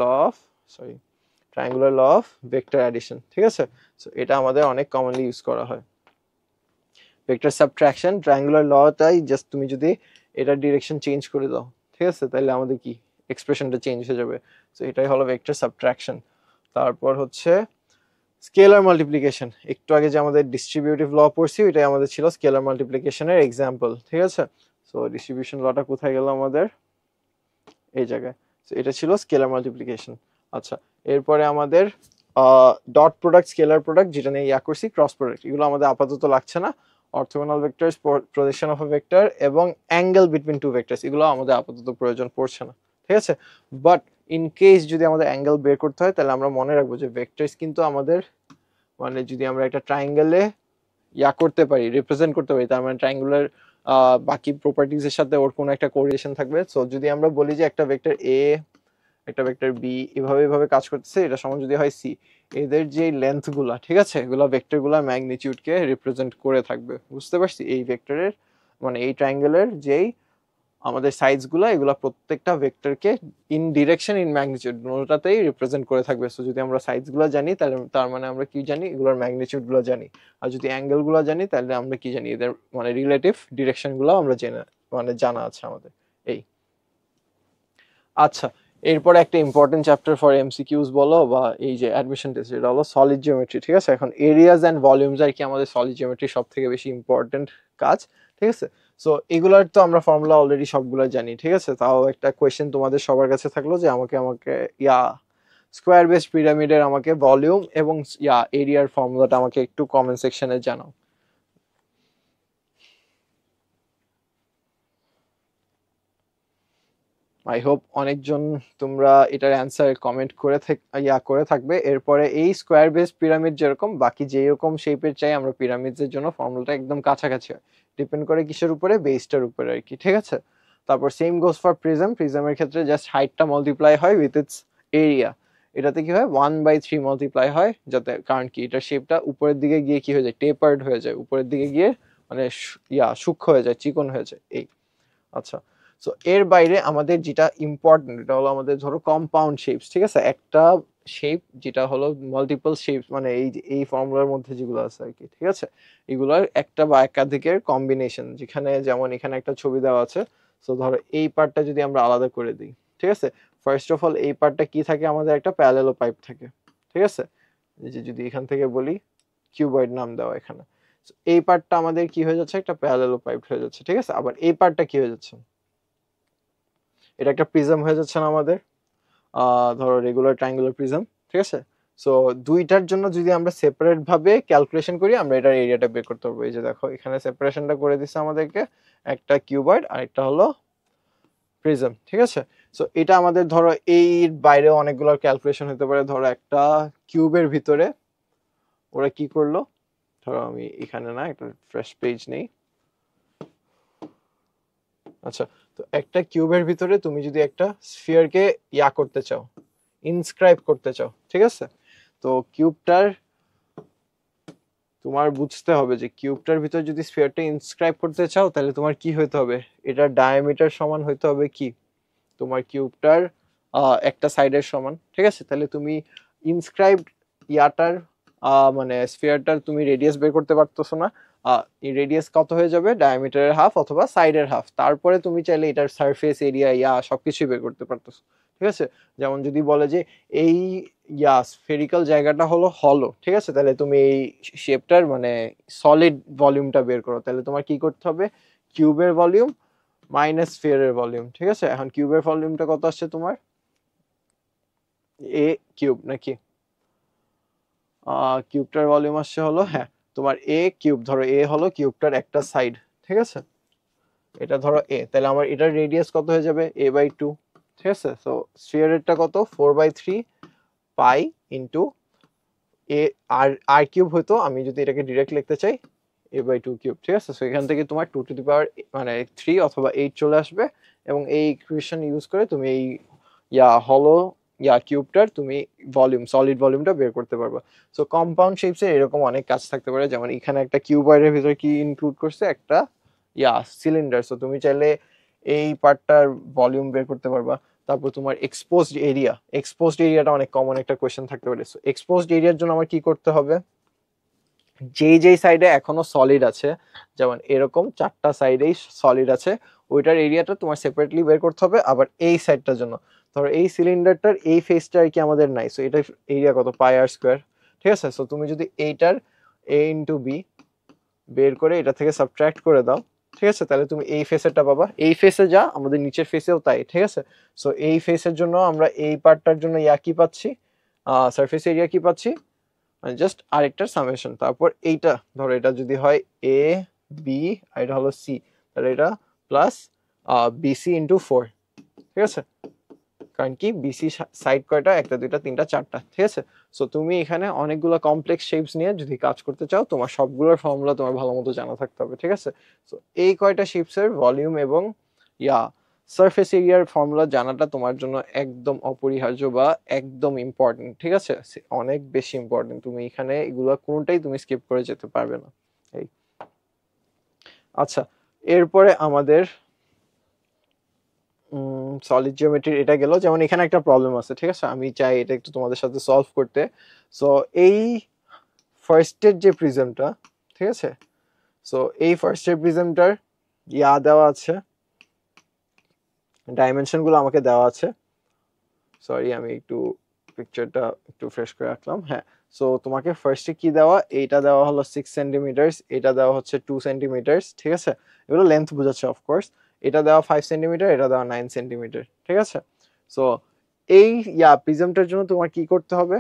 law of vector addition, ঠিক আছে। সো এটা আমাদের অনেক কমনলি ইউজ করা হয়। ভেক্টর সাবট্রাকশন, ট্রায়াঙ্গুলার লটাই জাস্ট তুমি যদি এটার ডিরেকশন চেঞ্জ করে দাও, ঠিক আছে, তাহলে আমাদের কি এক্সপ্রেশনটা চেঞ্জ হয়ে যাবে। সো এটাই হলো ভেক্টর সাবট্রাকশন। তারপর হচ্ছে স্কেলার মাল্টিপ্লিকেশন, একটু আগে যে আমাদের ডিস্ট্রিবিউটিভ ল পড়ছি ওইটাই আমাদের ছিল স্কেলার মাল্টিপ্লিকেশনের এক্সাম্পল, ঠিক আছে। সো ডিস্ট্রিবিউশন লটা কোথায় গেল আমাদের, এই জায়গায়। সো এটা ছিল স্কেলার মাল্টিপ্লিকেশন। আচ্ছা, এরপরে আমাদের ডট প্রোডাক্ট, স্কেলার প্রোডাক্ট, যেটা নিয়ে করছি ক্রস প্রোডাক্ট, এগুলো আমাদের আপাতত লাগছে না। Orthogonal vectors, projection of a vector এবং অ্যাঙ্গেল বিটুইন টু ভেক্টরস, এগুলো আমাদের আপাতত প্রয়োজন পড়ছে না, ঠিক আছে। বাট ইন কেস যদি আমাদের অ্যাঙ্গেল বের করতে হয় তাহলে আমরা মনে রাখবো যে ভেক্টরস কিন্তু আমাদের, মানে যদি আমরা একটা ট্রায়াঙ্গেলে করতে পারি, রিপ্রেজেন্ট করতে পারি, তার মানে ট্রায়াঙ্গুলার বাকি প্রপার্টিজ এর সাথে ওর কোনো একটা কোরিলেশন থাকবে। সো যদি আমরা বলি যে একটা ভেক্টর এ একটা ভেক্টর বি এভাবে কাজ করতেছে, এটা সমান যদি হয় সি, এদের যে লেন্থ গুলা, ঠিক আছে, এগুলা ভেক্টর গুলা ম্যাগনিটিউডকে রিপ্রেজেন্ট করে থাকবে। বুঝতে পারছি? এই ভেক্টরের মানে এই ট্রায়াঙ্গেলের যেই আমাদের সাইডস গুলা, এগুলা প্রত্যেকটা ভেক্টরকে ইন ডিরেকশন ইন ম্যাগনিটিউড দুটোটাতেই রিপ্রেজেন্ট করে থাকবে। সো যদি আমরা সাইডস গুলা জানি তাহলে তার মানে আমরা কি জানি, এগুলোর ম্যাগনিটিউড গুলো জানি। আর যদি অ্যাঙ্গেল গুলো জানি তাহলে আমরা কি জানি, এদের মানে রিলেটিভ ডিরেকশন গুলো আমরা জানা আছে আমাদের। এই আচ্ছা, এরপরে একটা ইম্পর্টেন্ট চ্যাপ্টার ফর এমসিকিউজ বলো বা এই যে অ্যাডমিশন টেস্ট, এটা হলো সলিড জিওমেট্রি। ঠিক আছে, এখন এরিয়াজ এন্ড ভলিউমস আর কি আমাদের সলিড জিওমেট্রি সব থেকে বেশি ইম্পর্টেন্ট কাজ। ঠিক আছে, সো এগুলার তো আমরা ফর্মুলা অলরেডি সবগুলো জানি। ঠিক আছে, তাও একটা কোয়েশ্চেন তোমাদের সবার কাছে থাকলো যে আমাকে স্কোয়ার বেস পিরামিডের আমাকে ভলিউম এবং এরিয়ার ফর্মুলাটা আমাকে একটু কমেন্ট সেকশনে জানাও। আই হোপ অনেকজন তোমরা এটার অ্যান্সার কমেন্ট করে থাকবে। এরপরে এই স্কোয়ার বেস পিরামিড যেরকম বাকি যেই রকম শেপের চাই আমরা পিরামিডের জন্য, ফর্মুলাটা একদম কাছাকাছি হয়, ডিপেন্ড করে কিসের উপরে, বেসটার উপরে আর কি। ঠিক আছে, তারপর সেম গোস ফর প্রিজমের ক্ষেত্রে জাস্ট হাইটটা মাল্টিপ্লাই হয় উইথ ইটস এরিয়া। এটাতে কি হয় 1/3 মাল্টিপ্লাই হয়, যাতে কারণ কি এটার শেপটা উপরের দিকে গিয়ে কি হয়ে যায়, টেপার্ড হয়ে যায়, উপরের দিকে গিয়ে মানে সূক্ষ্ম হয়ে যায়, চিকন হয়ে যায়। এই আচ্ছা, সো এর বাইরে আমাদের যেটা ইম্পর্টেন্ট এটা হলো আমাদের ধরো কম্পাউন্ড শেপস। ঠিক আছে, একটা শেপ যেটা হলো মাল্টিপল শেপস, মানে এই ফর্মুলার মধ্যে যেগুলো আছে আর কি। ঠিক আছে, এগুলোর একটা বা একাধিকের কম্বিনেশন, যেখানে যেমন এখানে একটা ছবি দেওয়া আছে। সো ধরো এই পার্টটা যদি আমরা আলাদা করে দিই, ঠিক আছে, ফার্স্ট অফ অল এই পার্টটা কি থাকে, আমাদের একটা প্যারালেলো পাইপ থাকে। ঠিক আছে, এই যে যদি এখান থেকে বলি কিউবয়েড নাম দেওয়া এখানে, এই পার্টটা আমাদের কি হয়ে যাচ্ছে, একটা প্যারালেলো পাইপ হয়ে যাচ্ছে। ঠিক আছে, আবার এই পার্টটা কি হয়ে যাচ্ছে, এটা একটা প্রিজম হয়ে যাচ্ছে না আমাদের, ধরো রেগুলার ট্রায়াঙ্গুলার প্রিজম। ঠিক আছে, সো দুইটার জন্য যদি আমরা সেপারেট ভাবে ক্যালকুলেশন করি আমরা এটার এরিয়াটা বের করতে পারবো। এই যে দেখো এখানে সেপারেশনটা করে দিচ্ছে আমাদেরকে, একটা কিউবয়েড আর একটা হলো প্রিজম। ঠিক আছে, সো এটা আমাদের ধরো এই বাইরে অনেকগুলো ক্যালকুলেশন হতে পারে। ধরো একটা কিউবের ভিতরে ওরা কি করলো, ধরো আমি এখানে না একটা ফ্রেশ পেজ নেই। আচ্ছা, তো একটা কিউবের ভিতরে তুমি যদি একটা স্ফিয়ারকে করতে চাও, ইনস্ক্রাইব করতে চাও, ঠিক আছে, তো কিউবটার তোমার বুঝতে হবে যে কিউবটার ভিতরে যদি স্ফিয়ারটা ইনস্ক্রাইব করতে চাও তাহলে তোমার কি হইতে হবে, এটার ডায়ামিটার সমান হইতে হবে কি তোমার কিউবটার একটা সাইডের সমান। ঠিক আছে, তাহলে তুমি ইনস্ক্রাইব ইয়াটার মানে স্ফিয়ারটার তুমি রেডিয়াস বের করতে পারতেছো না, রেডিয়াস কত হয়ে যাবে, ডায়ামিটারের হাফ অথবা সাইডের হাফ, তারপরে তুমি চাইলে এটার সারফেস এরিয়া সবকিছুই বের করতে পারতেছো। ঠিক আছে, যেমন যদি বলে যে এই স্ফেরিক্যাল জায়গাটা হলো হলো, ঠিক আছে, তাহলে তুমি এই শেপটার মানে সলিড ভলিউমটা বের করো, তাহলে তোমার কি করতে হবে, কিউবের ভলিউম মাইনাস স্ফিয়ারের ভলিউম। ঠিক আছে, এখন কিউবের ভলিউমটা কত আসছে তোমার, এ কিউব নাকি, কিউবটার ভলিউম আসছে হলো, হ্যাঁ, তোমার এ কিউব, ধরো এ হলো কিউবটার একটা সাইড। ঠিক আছে, এটা ধরো এ, তাহলে আমার এটার রেডিয়াস কত হয়ে যাবে, a/2। ঠিক আছে, তো স্ফিয়ারেরটা কত, 4/3 পাই ইন্টু এ, আর কিউব হতো, আমি যদি এটাকে ডিরেক্ট লিখতে চাই a/2 কিউব। ঠিক আছে, সো এখান থেকে তোমার 2 টু দি পাওয়ার মানে 3 অথবা 8 চলে আসবে, এবং এই ইকুয়েশন ইউজ করে তুমি এই হলো কিউবটার তুমি ভলিউম, সলিড ভলিউমটা বের করতে পারবে। সো কম্পাউন্ড শেপসে এরকম অনেক কাজ থাকতে পারে, যেমন এখানে একটা কিউবয়েডের ভিতরে কি ইনক্লুড করছে, একটা সিলিন্ডার। সো তুমি চাইলে এই পার্টটার ভলিউম বের করতে পারবা। তারপর তোমার এক্সপোজড এরিয়াটা অনেক কমন একটা কোয়েশ্চেন থাকতে পারে। সো এক্সপোজড এরিয়ার জন্য আমার কি করতে হবে, যেই সাইডে এখনো সলিড আছে, যেমন এরকম 4টা সাইডেই সলিড আছে, ওইটার এরিয়াটা তোমার সেপারেটলি বের করতে হবে। আবার এই সাইডটার জন্য ধরো এই সিলিন্ডারটার এই ফেসটা আর কি আমাদের নাই, সো এটার এরিয়া কত, πr²। ঠিক আছে, সো তুমি যদি এইটার a/b বের করে এটা থেকে সাবট্রাক্ট করে দাও, ঠিক আছে, তাহলে তুমি এই ফেসেরটা পাবা। এই ফেসে যা আমাদের নিচের ফেসেও তাই। ঠিক আছে, সো এই ফেসের জন্য আমরা এই পার্টটার জন্য কি পাচ্ছি, সারফেস এরিয়া কি পাচ্ছি, জাস্ট আরেকটার সামেশন। তারপর এইটা ধরো এটা যদি হয় এ বি আর এটা হলো সি, তাহলে এটা প্লাস BC × 4। ঠিক আছে, কারণ কি বিসি সাইড কয়টা, একটা দুইটা তিনটা চারটা, ঠিক আছে। সো তুমি এখানে অনেকগুলো কমপ্লেক্স শেপস নিয়ে যদি কাজ করতে চাও, তোমার সবগুলোর ফর্মুলা তোমার ভালো মতো জানা থাকতে হবে, ঠিক আছে। সো এই কয়টা শেপসের ভলিউম এবং সারফেস এরিয়ার ফর্মুলা জানাটা তোমার জন্য একদম অপরিহার্য বা একদম ইম্পর্টেন্ট, ঠিক আছে, অনেক বেশি ইম্পর্টেন্ট। তুমি এখানে এগুলো কোনটাই তুমি স্কিপ করে যেতে পারবে না। এই আচ্ছা, এরপরে আমাদের সলিড জিওমেট্রির এটা গেল। যেমন এখানে একটা প্রবলেম আছে, ঠিক আছে, আমি চাই এটা একটু তোমাদের সাথে সলভ করতে। সো এই ফার্স্টের যে প্রিজমটা, ঠিক আছে, সো এই ফার্স্টের প্রিজমটার দেওয়া আছে, ডাইমেনশন গুলো আমাকে দেওয়া আছে। সরি, আমি একটু পিকচারটা একটু ফ্রেশ করে রাখলাম। হ্যাঁ, সো তোমাকে ফার্স্টে কি দেওয়া, এইটা দেওয়া হলো 6 সেন্টিমিটার, এটা দেওয়া হচ্ছে 2 সেন্টিমিটার, ঠিক আছে, এগুলো লেন্থ বোঝাচ্ছে অফকোর্স। এটা দেওয়া 5 সেন্টিমিটার, এটা দেওয়া 9 সেন্টিমিটার, ঠিক আছে। সো এই প্রিজমটার জন্য তোমার কি করতে হবে,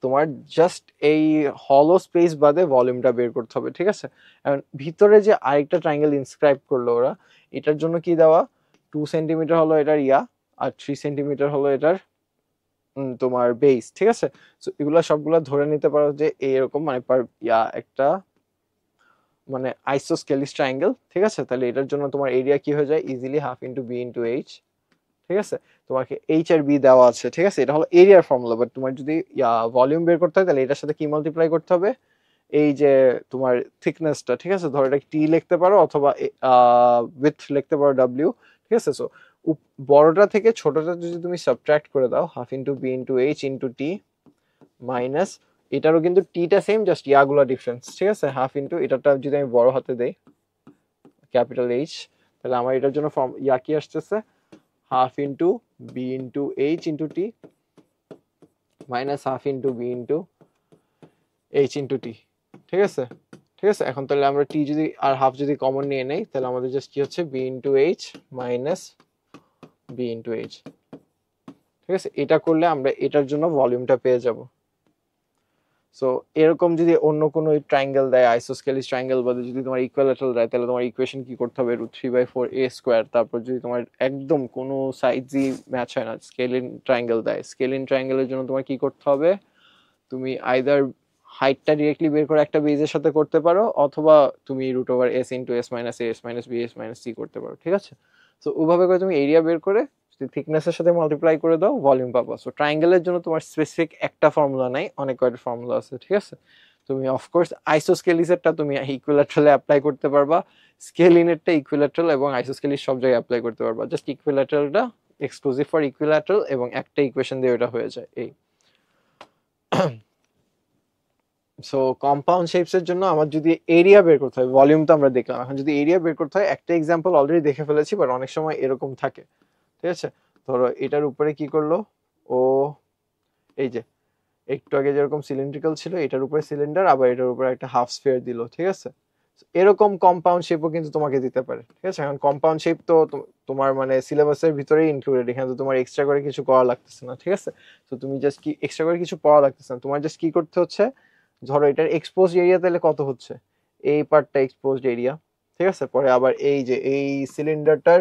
তোমার জাস্ট এই হলো স্পেস বাদে ভলিউমটা বের করতে হবে, ঠিক আছে। এখন ভিতরে যে আরেকটা ট্রায়াঙ্গেল ইনস্ক্রাইব করলো ওরা, এটার জন্য কি দেওয়া, 2 সেন্টিমিটার হলো এটার আর 3 সেন্টিমিটার হলো এটার তোমার বেস, ঠিক আছে। সো এগুলা সবগুলা ধরে নিতে পারো যে এরকম মানে একটা মানে আইসোস্কেলিস ট্রায়াঙ্গেল, ঠিক আছে। তাহলে এটার জন্য তোমার এরিয়া কি হয়ে যায়, easily half into B into h, ঠিক আছে। তোমাকে এইচ আর বি দেওয়া আছে, ঠিক আছে, এটা হলো এরিয়ার ফর্মুলা। বাট তোমার যদি ভলিউম বের করতে হয়, তাহলে এটার সাথে কি মাল্টিপ্লাই করতে হবে, এই যে তোমার থিকনেসটা, ঠিক আছে, ধরো এটা টি লিখতে পারো অথবা উইথ লিখতে পারো ডাব্লিউ, ঠিক আছে। সো বড়টা থেকে ছোটটা যদি তুমি সাবট্রাক্ট করে দাও, half into B into H into T minus, এটারও কিন্তু টিটা সেম, জাস্ট ইয়াগুলো ডিফারেন্স, ঠিক আছে। হাফ ইন্টু এটাটা যদি আমি বড় হাতে দেই ক্যাপিটাল এইচ, তাহলে আমার এটার জন্য ফর্ম কি আসতেছে, half into B into H into T minus half into B into H into T, ঠিক আছে। ঠিক আছে, এখন তাহলে আমরা টি যদি আর হাফ যদি কমন নিয়ে নেই, তাহলে আমাদের জাস্ট কি হচ্ছে, b into h minus b into h, ঠিক আছে। এটা করলে আমরা এটার জন্য ভলিউমটা পেয়ে যাব। সো এরকম যদি অন্য কোনো ট্রায়াঙ্গেল দেয়, আইসোস্কেলিস ট্রায়াঙ্গেল বলে, যদি তোমার ইকুয়ালেটারাল দেয়, তাহলে তোমার ইকুয়েশন কি করতে হবে, √3/4a²। তারপর যদি তোমার একদম কোনো সাইজই ম্যাচ হয় না, স্কেলিন ট্রায়াঙ্গেল দেয়, স্কেলিন ট্রায়াঙ্গেলের জন্য তোমার কি করতে হবে, তুমি আইদার হাইটটা ডিরেক্টলি বের করে একটা বেজের সাথে করতে পারো, অথবা তুমি √s into s minus a s minus b s minus c করতে পারো, ঠিক আছে। সো ওভাবে করে তুমি এরিয়া বের করে থিকনেসের সাথে মাল্টিপ্লাই করে দাও, ভলিউম পাবা। সো ট্রায়াঙ্গেলের জন্য তোমার স্পেসিফিক একটা ফর্মুলা নাই, অনেক কয়টা ফর্মুলা আছে, ঠিক আছে। তুমি অফকোর্স আইসোস্কেলিসেরটা তুমি ইকুইল্যাটারালে অ্যাপ্লাই করতে পারবা, স্কেলিনেরটা ইকুইল্যাটারাল এবং আইসোস্কেলিস সব জায়গায় অ্যাপ্লাই করতে পারবা। জাস্ট ইকুইল্যাটারালটা এক্সক্লুসিভ ফর ইকুইল্যাটারাল, এবং একটা ইকুয়েশন দিয়ে ওটা হয়ে যায়। এই সো কম্পাউন্ড শেপস এর জন্য আমার যদি এরিয়া বের করতে হয়, ভলিউম তো আমরা দেখলাম, এখন যদি এরিয়া বের করতে হয়, একটা এক্সাম্পল অলরেডি দেখে ফেলেছি, বাট অনেক সময় এরকম থাকে, ঠিক আছে। ধরো এটার উপরে কি করলো ও, এই যে একটু আগে যেরকম সিলিন্ড্রিক্যাল ছিল, এটার উপরে সিলিন্ডার, আবার এটার উপরে একটা হাফ স্ফিয়ার দিল, ঠিক আছে। এরকম কম্পাউন্ড শেপও কিন্তু তোমাকে দিতে পারে, ঠিক আছে। এখন কম্পাউন্ড শেপ তো তোমার মানে সিলেবাসের ভিতরেই ইনক্লুডেড, এখানে তো তোমার এক্সট্রা করে কিছু করা লাগতেছে না, ঠিক আছে। তো তুমি জাস্ট কি এক্সট্রা করে কিছু পড়া লাগতেছে না, তোমার জাস্ট কি করতে হচ্ছে, ধরো এটার এক্সপোজড এরিয়া তাহলে কত হচ্ছে, এই পার্টটা এক্সপোজড এরিয়া, ঠিক আছে। পরে আবার এই যে এই সিলিন্ডারটার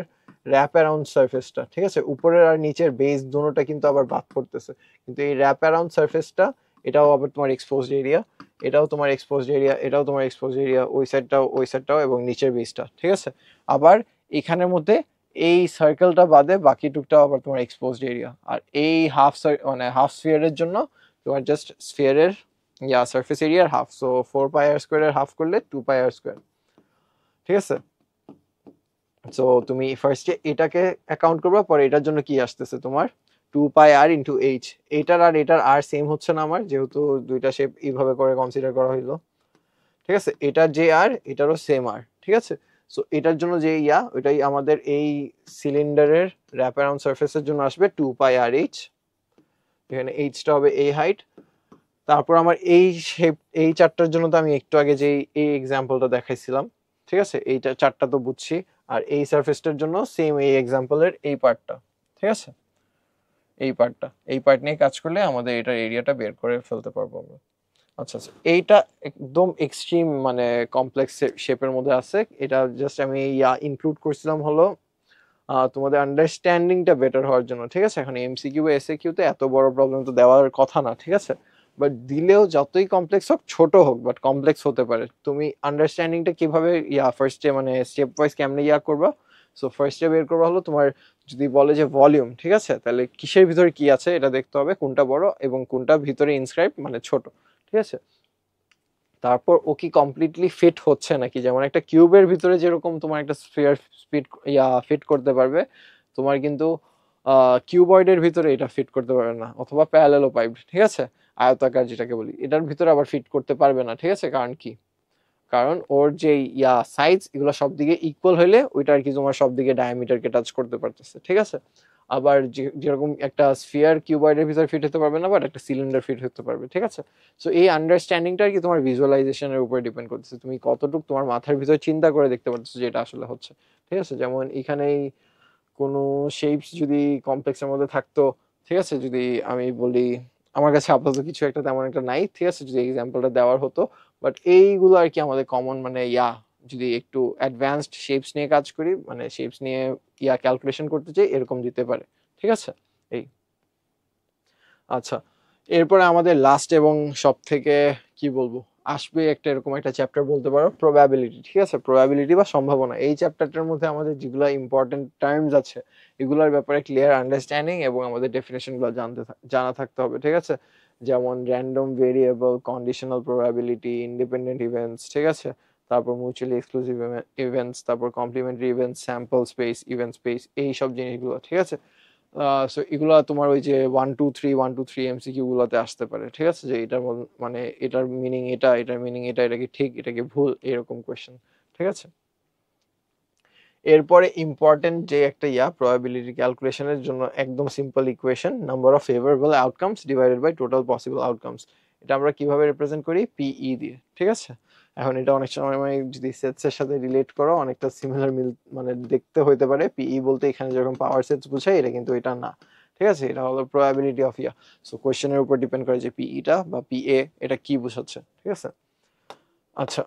র্যাপ অ্যারাউন্ড সারফেসটা, ঠিক আছে, উপরের আর নিচের বেস দুটোটা কিন্তু আবার বাদ পড়তেছে, কিন্তু এই র্যাপ অ্যারাউন্ড সারফেসটা, এটাও আবার তোমার এক্সপোজড এরিয়া, এটাও তোমার এক্সপোজড এরিয়া, এটাও তোমার এক্সপোজড এরিয়া, ওই সাইডটাও এবং নিচের বেসটা, ঠিক আছে। আবার এখানের মধ্যে এই সার্কেলটা বাদে বাকি টুকটাও আবার তোমার এক্সপোজড এরিয়া। আর এই মানে হাফ স্ফিয়ারের জন্য তোমার জাস্ট স্ফিয়ারের সারফেস এরিয়ার হাফ, সো 4πr² এর হাফ করলে 2πr², ঠিক আছে। সো তুমি ফার্স্টে এটাকে অ্যাকাউন্ট করবে, পরে এটার জন্য কি আসতেছে তোমার 2πr ইন্টু এইচ, এটার আর এটার আর সেম হচ্ছে না আমার, যেহেতু দুইটা শেপ এইভাবে করে কনসিডার করা হইলো, ঠিক আছে। এটার যে আর এটারও সেম আর, ঠিক আছে। সো এটার জন্য যে ওইটাই আমাদের এই সিলিন্ডারের র্যাপ অ্যারাউন্ড সারফেসের জন্য আসবে 2πrh, এখানে এইচটা হবে এই হাইট। তারপর আমার এই শেপ, এই চারটার জন্য তো আমি একটু আগে যে এই এক্সাম্পলটা দেখাইছিলাম, ঠিক আছে, এইটা চারটা তো বুঝছি। আর এই সারফেসটার জন্য সেম এই এক্সাম্পলের এই পার্টটা, ঠিক আছে, এই পার্ট নিয়ে কাজ করলে আমাদের এটার এরিয়াটা বের করে ফেলতে পারবো আমরা। আচ্ছা আচ্ছা, এইটা একদম এক্সট্রিম মানে কমপ্লেক্স শেপের মধ্যে আছে, এটা জাস্ট আমি ইনক্লুড করছিলাম হলো তোমাদের আন্ডারস্ট্যান্ডিংটা বেটার হওয়ার জন্য, ঠিক আছে? এখন এমসিকিউ বা এসএকিউতে এত বড় প্রবলেম তো দেওয়ার কথা না, ঠিক আছে? বাট দিলেও যতই কমপ্লেক্স হোক, ছোট হোক, বাট কমপ্লেক্স হতে পারে। তুমি আন্ডারস্ট্যান্ডিংটা কিভাবে ফার্স্টে মানে স্টেপ ওয়াইজ কেমনে করবা? সো ফার্স্টে বের করবা হলো তোমার, যদি বলে যে ভলিউম, ঠিক আছে, তাহলে কিসের ভিতরে কি আছে এটা দেখতে হবে, কোনটা বড় এবং কোনটা ভিতরে ইনস্ক্রাইব মানে ছোট, ঠিক আছে? তারপর ও কি কমপ্লিটলি ফিট হচ্ছে নাকি, যেমন একটা কিউবের ভিতরে যেরকম তোমার একটা স্ফিয়ার ফিট করতে পারবে, তোমার কিন্তু কিউবয়েডের ভিতরে এটা ফিট করতে পারবে না, অথবা প্যারালেলোপাইপ, ঠিক আছে, আয়তাকার যেটাকে বলি, এটার ভিতরে আবার ফিট করতে পারবে না, ঠিক আছে? কারণ কি? কারণ ওর যে সাইজ এগুলো সব দিকে ইকুয়াল হইলে ওইটা আর কি তোমার সব দিকে ডায়ামিটারকে টাচ করতে পারতেছে, ঠিক আছে? আবার যেরকম একটা স্ফিয়ার কিউবয়েডের ভিতরে ফিট হতে পারবে না, বাট একটা সিলিন্ডার ফিট হতে পারবে, ঠিক আছে? সো এই আন্ডারস্ট্যান্ডিংটা আর কি তোমার ভিজুয়ালাইজেশনের উপরে ডিপেন্ড করতেছে, তুমি কতটুকু তোমার মাথার ভিতরে চিন্তা করে দেখতে পারতেছো যে এটা আসলে হচ্ছে, ঠিক আছে? যেমন এখানেই কোনো শেপস যদি কমপ্লেক্সের মধ্যে থাকতো, ঠিক আছে, যদি আমি বলি, আমার কাছে আপাতত কিছু একটা তেমন একটা নাই, ঠিক আছে, যদি এক্সাম্পলটা দেওয়ার হতো, বাট এইগুলো আর কি আমাদের কমন, মানে যদি একটু অ্যাডভান্সড শেপস নিয়ে কাজ করি, মানে শেপস নিয়ে ক্যালকুলেশন করতে চাই, এরকম দিতে পারে, ঠিক আছে? এই আচ্ছা, এরপরে আমাদের লাস্ট এবং সব থেকে কি বলবো আসবে একটা এরকম একটা চ্যাপ্টার বলতে পারো, প্রবাবিলিটি, ঠিক আছে? প্রবাবিলিটি বা সম্ভাবনা। এই চ্যাপ্টারটার মধ্যে আমাদের যেগুলো ইম্পর্টেন্ট টার্মস আছে এগুলোর ব্যাপারে ক্লিয়ার আন্ডারস্ট্যান্ডিং এবং আমাদের ডেফিনেশনগুলো জানা থাকতে হবে, ঠিক আছে? যেমন random variable, conditional probability, independent events, ঠিক আছে, তারপর মিউচুয়ালি এক্সক্লুসিভ ইভেন্টস, তারপর complementary events, sample space, event space, এই সব জিনিসগুলো, ঠিক আছে? সো এগুলো তোমার ওই যে 1 2 3 এমসিকিউ গুলোতে আসতে পারে, ঠিক আছে? যে এটার মানে এটার মিনিং এটা, এটার মিনিং এটা, এটা কি ঠিক, এটা কি ভুল, এরকম কোয়েশ্চেন, ঠিক আছে? এরপরে ইম্পর্টেন্ট যে একটা প্রবাবিলিটি ক্যালকুলেশনের জন্য একদম simple equation, number of favourable outcomes divided by total possible outcomes. এটা আমরা কিভাবে রিপ্রেজেন্ট করি? পিই দিয়ে, ঠিক আছে? এখন এটা অনেক সময় যদি সেটস এর সাথে রিলেট করো, অনেকটা সিমিলার মানে দেখতে হইতে পারে। পিই বলতে এখানে যেরকম পাওয়ার সেটস বোঝায়, এটা কিন্তু এটা না, ঠিক আছে? এটা হলো প্রবাবিলিটি অফ সো কোয়েশ্চেনের উপর ডিপেন্ড করে যে পিইটা বা পিএ এটা কি বোঝাচ্ছে, ঠিক আছে? আচ্ছা,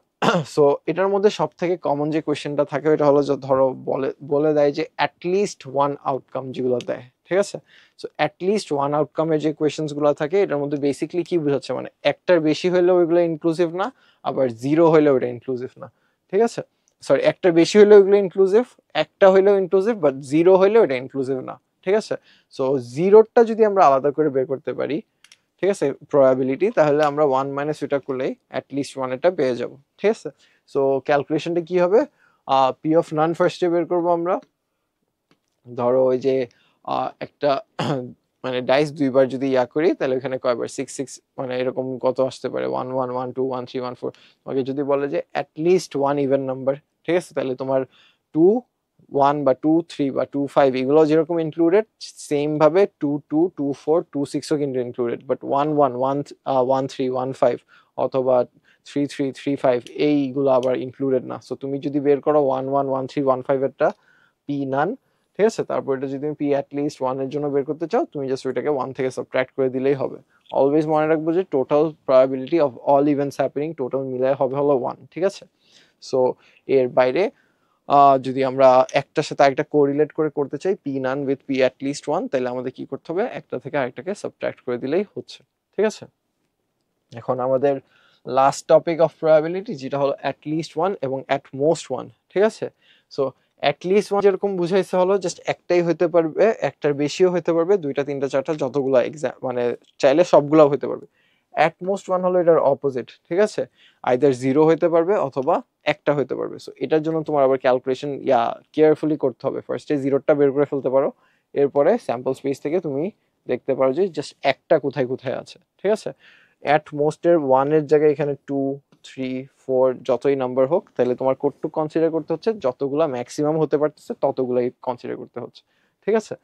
সো এটার মধ্যে সব থেকে কমন যে কোয়েশ্চেনটা থাকে এটা হলো যে ধরো বলে বলে দেয় যে অ্যাটলিস্ট ওয়ান আউটকাম যেগুলো দেয়, ঠিক আছে? সো অ্যাটলিস্ট ওয়ান আউটকামের যে কোয়েশ্চেন্স গুলো থাকে এটার মধ্যে বেসিকলি কি বোঝাচ্ছে, মানে একটার বেশি হলেও ওইগুলো ইনক্লুসিভ না, আবার জিরো হলেও ওটা ইনক্লুসিভ না, ঠিক আছে? সরি, একটার বেশি হলেও ওইগুলো ইনক্লুসিভ, একটা হলেও ইনক্লুসিভ, বাট জিরো হলেও এটা ইনক্লুসিভ না, ঠিক আছে? সো জিরোটা যদি আমরা আলাদা করে বের করতে পারি, ঠিক আছে, প্রবাবিলিটি, তাহলে আমরা ওয়ান মাইনাস এটা করলেই অ্যাটলিস্ট ওয়ান এটা পেয়ে যাব, ঠিক আছে? সো ক্যালকুলেশনটা কি হবে? পি অফ নান ফার্স্টে বের করবো আমরা। ধরো ওই যে একটা মানে ডাইস দুইবার যদি করি, তাহলে ওখানে কয়বার, 6 6, মানে এরকম কত আসতে পারে, 1 1 1 2 1 3 1 4। তোমাকে যদি বলে যে অ্যাটলিস্ট ওয়ান ইভেন নাম্বার, ঠিক আছে, তাহলে তোমার 2 1 বা 2 3 বা 2 5 এগুলো যেরকম ইনক্লুডেড, সেম ভাবে 2 2 2 4 2 6ও কিন্তু ইনক্লুডেড, বাট 1 1 1 1 3 1 5 অথবা 3 3 3 5 এইগুলো আবার ইনক্লুডেড না। সো তুমি যদি বের করো 1 1 1 3 1 5 এরটা পি নান, ঠিক আছে, তারপর এটা যদি তুমি পি অ্যাটলিস্ট ওয়ান এর জন্য বের করতে চাও, তুমি জাস্ট ওইটাকে ওয়ান থেকে সাবট্রাক্ট করে দিলেই হবে। অলওয়েজ মনে রাখবো যে total probability of all events happening total মিলায় হবে হলো ওয়ান, ঠিক আছে? সো এর বাইরে যদি আমরা একটার সাথে আরেকটা কোরিলেট করে করতে চাই, p none with p at least one, তাহলে আমাদের কি করতে হবে? একটা থেকে আরেকটাকে সাবট্রাক্ট করে দিলেই হচ্ছে, ঠিক আছে? এখন আমাদের লাস্ট টপিক অফ প্রবাবিলিটি যেটা হলো অ্যাটলিস্ট ওয়ান এবং অ্যাট মোস্ট ওয়ান, ঠিক আছে? সো অ্যাটলিস্ট ওয়ান যেরকম বুঝাইছে হলো জাস্ট একটাই হতে পারবে, একটার বেশিও হতে পারবে, দুইটা তিনটা চারটা যতগুলা মানে চাইলে সবগুলাও হতে পারবে। অ্যাট মোস্ট ওয়ান হলো এটার অপোজিট, ঠিক আছে? আইদার জিরো হতে পারবে অথবা একটা হতে পারবে। সো এটার জন্য তোমার আবার ক্যালকুলেশন কেয়ারফুলি করতে হবে। ফার্স্টে জিরোটা বের করে ফেলতে পারো, এরপরে স্যাম্পল স্পেস থেকে তুমি দেখতে পারো যে জাস্ট একটা কোথায় কোথায় আছে, ঠিক আছে? অ্যাট মোস্টের ওয়ানের জায়গায় এখানে 2 3 4 যতই নাম্বার হোক, তাহলে তোমার কতটুকু কনসিডার করতে হচ্ছে, যতগুলা ম্যাক্সিমাম হতে পারতেছে ততগুলাই কনসিডার করতে হচ্ছে, ঠিক আছে?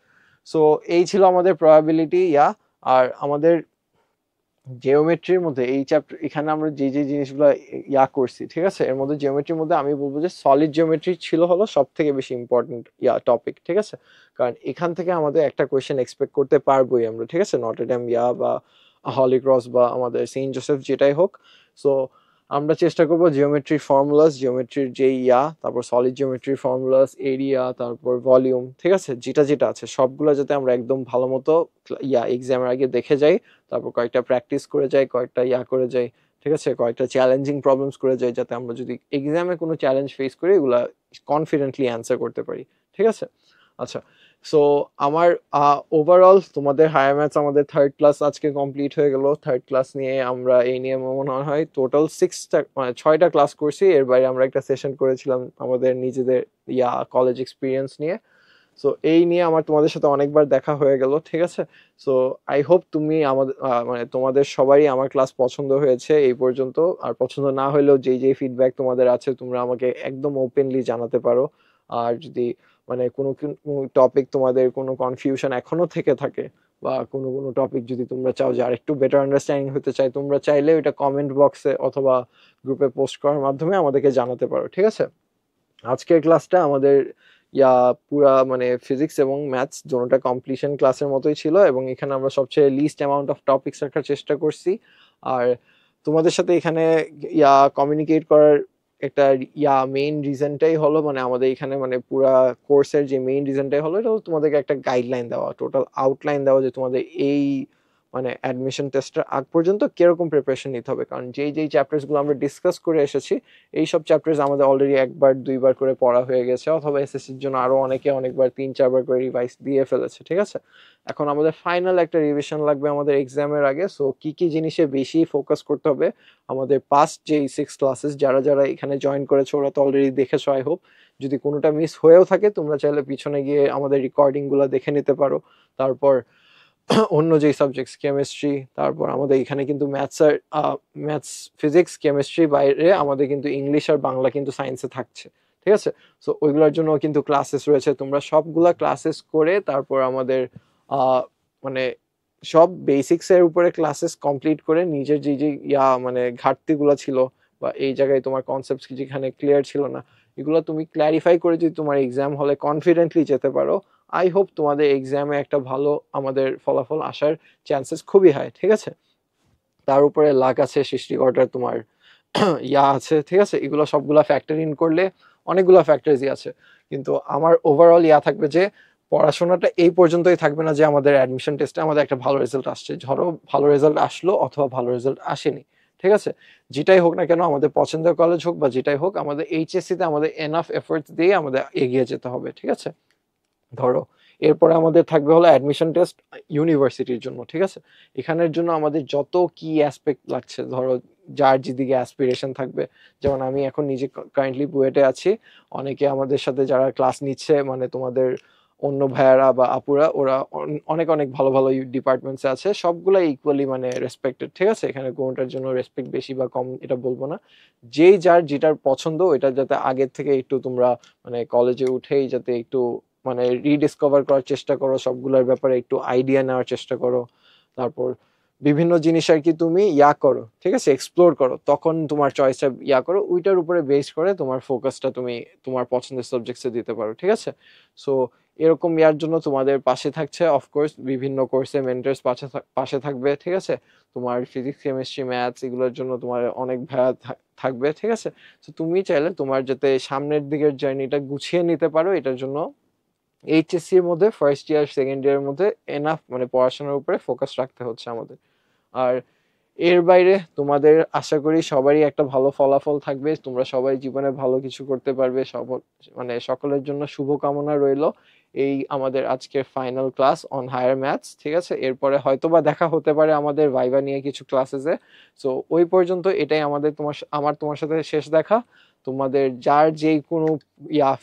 সো এই ছিল আমাদের প্রবাবিলিটি। আর আমাদের জিওমেট্রির মধ্যে এই চ্যাপ্টার, এখানে আমরা যে যে জিনিসগুলো করছি, ঠিক আছে, এর মধ্যে জিওমেট্রির মধ্যে আমি বলবো যে সলিড জিওমেট্রি ছিল হলো সব থেকে বেশি ইম্পর্টেন্ট টপিক, ঠিক আছে? কারণ এখান থেকে আমাদের একটা কোয়েশ্চেন এক্সপেক্ট করতে পারবোই আমরা, ঠিক আছে? নটরডেম বা হলি ক্রস বা আমাদের সেন্ট জোসেফ যেটাই হোক। সো আমরা চেষ্টা করব জিওমেট্রির ফর্মুলাস, জিওমেট্রির যে তারপর সলিড জিওমেট্রির ফর্মুলাস, এরিয়া, তারপর ভলিউম, ঠিক আছে, যেটা যেটা আছে সবগুলো যাতে আমরা একদম ভালো মতো এক্সামের আগে দেখে যাই, তারপর কয়েকটা প্র্যাকটিস করে যাই, কয়েকটা করে যাই, ঠিক আছে, কয়েকটা চ্যালেঞ্জিং প্রবলেমস করে যাই, যাতে আমরা যদি এক্সামে কোনো চ্যালেঞ্জ ফেস করি এগুলা কনফিডেন্টলি অ্যান্সার করতে পারি, ঠিক আছে। আচ্ছা, সো আমার ওভারঅল তোমাদের হায়ার ম্যাথস আমাদের থার্ড ক্লাস আজকে কমপ্লিট হয়ে গেল। থার্ড ক্লাস নিয়ে আমরা এই নিয়ে মনে হয় টোটাল 6টা মানে 6টা ক্লাস করছি। এর বাইরে আমরা একটা সেশন করেছিলাম আমাদের নিজেদের কলেজ এক্সপিরিয়েন্স নিয়ে। সো এই নিয়ে আমার তোমাদের সাথে অনেকবার দেখা হয়ে গেল, ঠিক আছে। সো আই হোপ তুমি আমাদের মানে তোমাদের সবারই আমার ক্লাস পছন্দ হয়েছে এই পর্যন্ত। আর পছন্দ না হলেও যেই যেই ফিডব্যাক তোমাদের আছে তোমরা আমাকে একদম ওপেনলি জানাতে পারো। আর যদি মানে কোনো টপিক তোমাদের কোনো কনফিউশন এখনো থেকে থাকে, বা কোনো কোনো টপিক যদি তোমরা চাও যে আর একটু বেটার আন্ডারস্ট্যান্ডিং হতে চাই, তোমরা চাইলে ওইটা কমেন্ট বক্সে অথবা গ্রুপে পোস্ট করার মাধ্যমে আমাদেরকে জানাতে পারো, ঠিক আছে। আজকের ক্লাসটা আমাদের পুরা মানে ফিজিক্স এবং ম্যাথস দুটোটা কমপ্লিশন ক্লাসের মতোই ছিল, এবং এখানে আমরা সবচেয়ে লিস্ট অ্যামাউন্ট অফ টপিকস রাখার চেষ্টা করছি। আর তোমাদের সাথে এখানে কমিউনিকেট করার একটা মেইন রিজনটাই হলো মানে আমাদের এখানে মানে পুরা কোর্সের যে মেইন রিজনটাই হলো এটা হলো তোমাদেরকে একটা গাইডলাইন দেওয়া, টোটাল আউটলাইন দেওয়া, যে তোমাদের এই মানে অ্যাডমিশন টেস্টের আগ পর্যন্ত কিরকম প্রিপারেশন নিতে হবে। কারণ যেই যেই চ্যাপ্টার্সগুলো আমরা ডিসকাস করে এসেছি এই সব চ্যাপ্টার্স আমাদের অলরেডি একবার দুইবার করে পড়া হয়ে গেছে, অথবা এসএসসির জন্য আরো অনেকে অনেকবার 3-4 বার করে রিভাইজ দিয়ে ফেলেছে, ঠিক আছে। এখন আমাদের ফাইনাল একটা রিভিশন লাগবে আমাদের এক্সামের আগে। সো কি কি জিনিসে বেশি ফোকাস করতে হবে, আমাদের পাস্ট যে 6 ক্লাসেস যারা যারা এখানে জয়েন করেছে ওরা তো অলরেডি দেখেছো আই হোপ। যদি কোনোটা মিস হয়েও থাকে তোমরা চাইলে পিছনে গিয়ে আমাদের রেকর্ডিং গুলো দেখে নিতে পারো। তারপর অন্য যেই সাবজেক্টস কেমিস্ট্রি, তারপর আমাদের এখানে কিন্তু ম্যাথস ফিজিক্স কেমিস্ট্রি বাইরে আমাদের কিন্তু ইংলিশ আর বাংলা কিন্তু সায়েন্সে থাকছে, ঠিক আছে। সো ওইগুলোর জন্য কিন্তু ক্লাসেস রয়েছে, তোমরা সবগুলা ক্লাসেস করে তারপর আমাদের মানে সব বেসিক্স এর উপরে ক্লাসেস কমপ্লিট করে নিজের যে যে মানে ঘাটতিগুলো ছিল বা এই জায়গায় তোমার কনসেপ্ট যেখানে ক্লিয়ার ছিল না এগুলো তুমি ক্ল্যারিফাই করে যদি তোমার এক্সাম হলে কনফিডেন্টলি যেতে পারো, আই হোপ তোমাদের এক্সামে একটা ভালো আমাদের ফলাফল আসার চান্সেস খুবই হাই, ঠিক আছে। তার উপরে লাক আছে, সৃষ্টিকর্তার তোমার আছে, ঠিক আছে। এগুলো সবগুলা ফ্যাক্টর ইন করলে অনেকগুলো ফ্যাক্টরসই আছে, কিন্তু আমার ওভারঅল থাকবে যে পড়াশোনাটা এই পর্যন্তই থাকবে না যে আমাদের অ্যাডমিশন টেস্টে আমাদের একটা ভালো রেজাল্ট আসছে, ধরো ভালো রেজাল্ট আসলো অথবা ভালো রেজাল্ট আসেনি, ঠিক আছে, যেটাই হোক না কেন আমাদের পছন্দের কলেজ হোক বা যেটাই হোক আমাদের এইচএসসি তে আমাদের এনাফ এফোর্টস দিয়ে আমাদের এগিয়ে যেতে হবে, ঠিক আছে। ধরো এরপরে আমাদের থাকবে হলো অ্যাডমিশন টেস্ট ইউনিভার্সিটির জন্য, ঠিক আছে। এখানের জন্য আমাদের যত কি অ্যাসপেক্ট লাগছে, ধরো যার যেদিকে অ্যাসপিরেশন থাকবে, যেমন আমি এখন নিজে কারেন্টলি বুয়েটে আছি, অনেকে আমাদের সাথে যারা ক্লাস নিচ্ছে মানে তোমাদের অন্য ভাইয়ারা বা আপুরা ওরা অনেক অনেক ভালো ভালো ডিপার্টমেন্টসে আছে, সবগুলা ইকুয়ালি মানে রেসপেক্টেড, ঠিক আছে। এখানে কোনোটার জন্য রেসপেক্ট বেশি বা কম এটা বলবো না, যেই যার যেটার পছন্দ এটা যাতে আগের থেকে একটু তোমরা মানে কলেজে উঠেই যাতে একটু মানে রিডিসকভার করার চেষ্টা করো, সবগুলোর ব্যাপারে একটু আইডিয়া নেওয়ার চেষ্টা করো, তারপর বিভিন্ন জিনিস আর কি তুমি করো, ঠিক আছে, এক্সপ্লোর করো, তখন তোমার চয়েসটা করো, ওইটার উপরে বেস করে তোমার ফোকাসটা তুমি তোমার পছন্দের সাবজেক্টসে দিতে পারো, ঠিক আছে। সো এরকম জন্য তোমাদের পাশে থাকছে অফকোর্স বিভিন্ন কোর্সে মেন্টরস পাশে থাকবে, ঠিক আছে। তোমার ফিজিক্স কেমিস্ট্রি ম্যাথস এগুলোর জন্য তোমার অনেক ভাইয়া থাকবে, ঠিক আছে। তো তুমি চাইলে তোমার যাতে সামনের দিকের জার্নিটা গুছিয়ে নিতে পারো এটার জন্য এইচএসসি এর মধ্যে ফার্স্ট ইয়ার সেকেন্ড ইয়ারের মধ্যে এনাফ মানে পড়াশোনার উপরে ফোকাস রাখতে হচ্ছে আমাদের। আর এর বাইরে তোমাদের আশা করি সবারই একটা ভালো ফলাফল থাকবে, তোমরা সবাই জীবনে ভালো কিছু করতে পারবে, সব মানে সকলের জন্য শুভকামনা রইল। এই আমাদের আজকের final class on higher maths, ঠিক আছে। এরপরে হয়তোবা দেখা হতে পারে আমাদের ভাইভা নিয়ে কিছু ক্লাসেসে। সো ওই পর্যন্ত এটাই আমাদের আমার তোমার সাথে শেষ দেখা। তোমাদের যার যে কোনো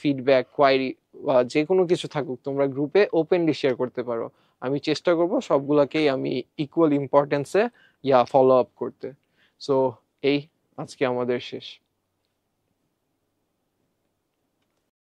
ফিডব্যাক কোয়ারি বা যে কোনো কিছু থাকুক তোমরা গ্রুপে ওপেনলি শেয়ার করতে পারো, আমি চেষ্টা করব সবগুলাকেই আমি ইকুয়াল ইম্পর্টেন্সে ফলো আপ করতে। সো এই আজকে আমাদের শেষ।